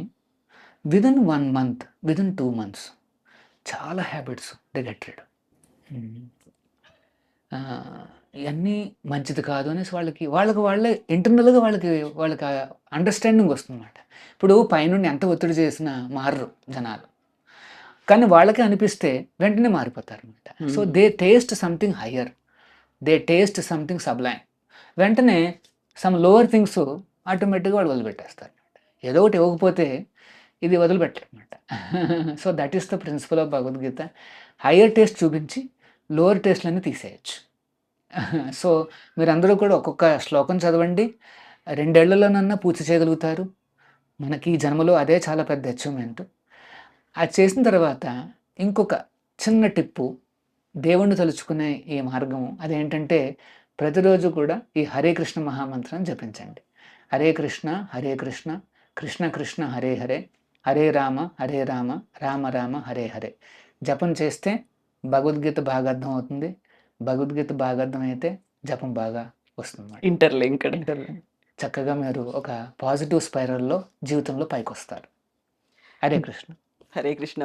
విదిన్ 1 month, విదిన్ 2 months చాలా హ్యాబిట్స్ దే గెట్ రిడ్. ఇవన్నీ మంచిది కాదు అనేసి వాళ్ళే ఇంటర్నల్గా వాళ్ళకి అండర్స్టాండింగ్ వస్తుందన్నమాట. ఇప్పుడు పైనుండి ఎంత ఒత్తిడి చేసినా మారరు జనాలు, కానీ వాళ్ళకే అనిపిస్తే వెంటనే మారిపోతారు అనమాట. So they taste something higher, they taste something Sublime. వెంటనే సమ్ లోవర్ థింగ్స్ ఆటోమేటిక్గా వాళ్ళు వదిలిపెట్టేస్తారు అనమాట. ఏదో ఒకటి ఇవ్వకపోతే ఇది వదిలిపెట్టరు అనమాట. So that is the principle of Bhagavad Gita. Higher taste చూపించి లోవర్ టేస్ట్లన్నీ తీసేయచ్చు. సో మీరందరూ కూడా ఒక్కొక్క శ్లోకం చదవండి, 2 ఏళ్లలోనన్నా పూర్తి చేయగలుగుతారు. మనకి ఈ జన్మలో అదే చాలా పెద్ద అచీవ్మెంట్. అది చేసిన తర్వాత ఇంకొక చిన్న టిప్పు, దేవుణ్ణి తలుచుకునే ఈ మార్గము అదేంటంటే ప్రతిరోజు కూడా ఈ హరే కృష్ణ మహామంత్రం జపించండి. హరే కృష్ణ కృష్ణ కృష్ణ హరే హరే, హరే రామ రామ రామ హరే హరే జపం చేస్తే భగవద్గీత బాగా అర్థం అవుతుంది. భగవద్గీత బాగా అర్థమైతే జపం బాగా వస్తుంది. ఇంటర్లింక్డ్. చక్కగా మీరు ఒక పాజిటివ్ స్పైరల్లో జీవితంలో పైకి వస్తారు. హరే కృష్ణ. హరే కృష్ణ.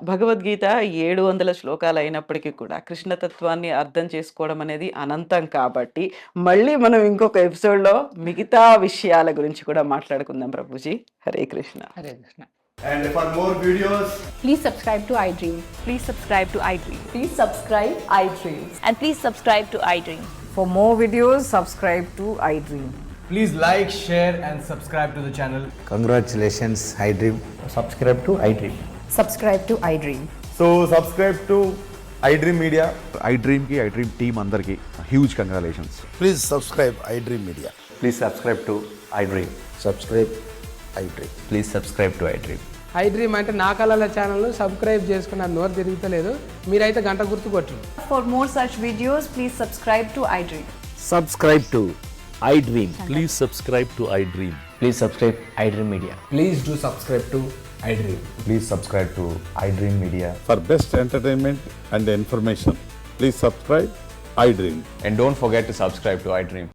భగవద్గీత 700 శ్లోకాలు అయినప్పటికీ కూడా కృష్ణతత్వాన్ని అర్థం చేసుకోవడం అనేది అనంతం. కాబట్టి మళ్ళీ మనం ఇంకొక ఎపిసోడ్లో మిగతా విషయాల గురించి కూడా మాట్లాడుకుందాం Prabhuji. Hare Krishna. Hare Krishna. And for more videos, Please subscribe to iDream. Please subscribe to iDream. Please subscribe iDream. And please subscribe to iDream. For more videos, subscribe to iDream. please like, share and subscribe to the channel. Congratulations, iDream. Subscribe to iDream. Subscribe to iDream. So subscribe to iDream Media. iDream ki iDream team andarki huge congratulations. Please subscribe iDream Media. Please subscribe to iDream. Subscribe iDream. Please subscribe to iDream. iDream అంటే నా కళల ఛానల్ను subscribe చేసుకున్న నోరు తిరుగుతలేదు, మీరైతే గంట గుర్తు కొట్టండి. For more such videos, please subscribe to iDream. Subscribe to iDream. Please subscribe to iDream. Please subscribe iDream Media. Please do subscribe to iDream. Please subscribe to iDream Media. For best entertainment and information, please subscribe iDream. And don't forget to subscribe to iDream.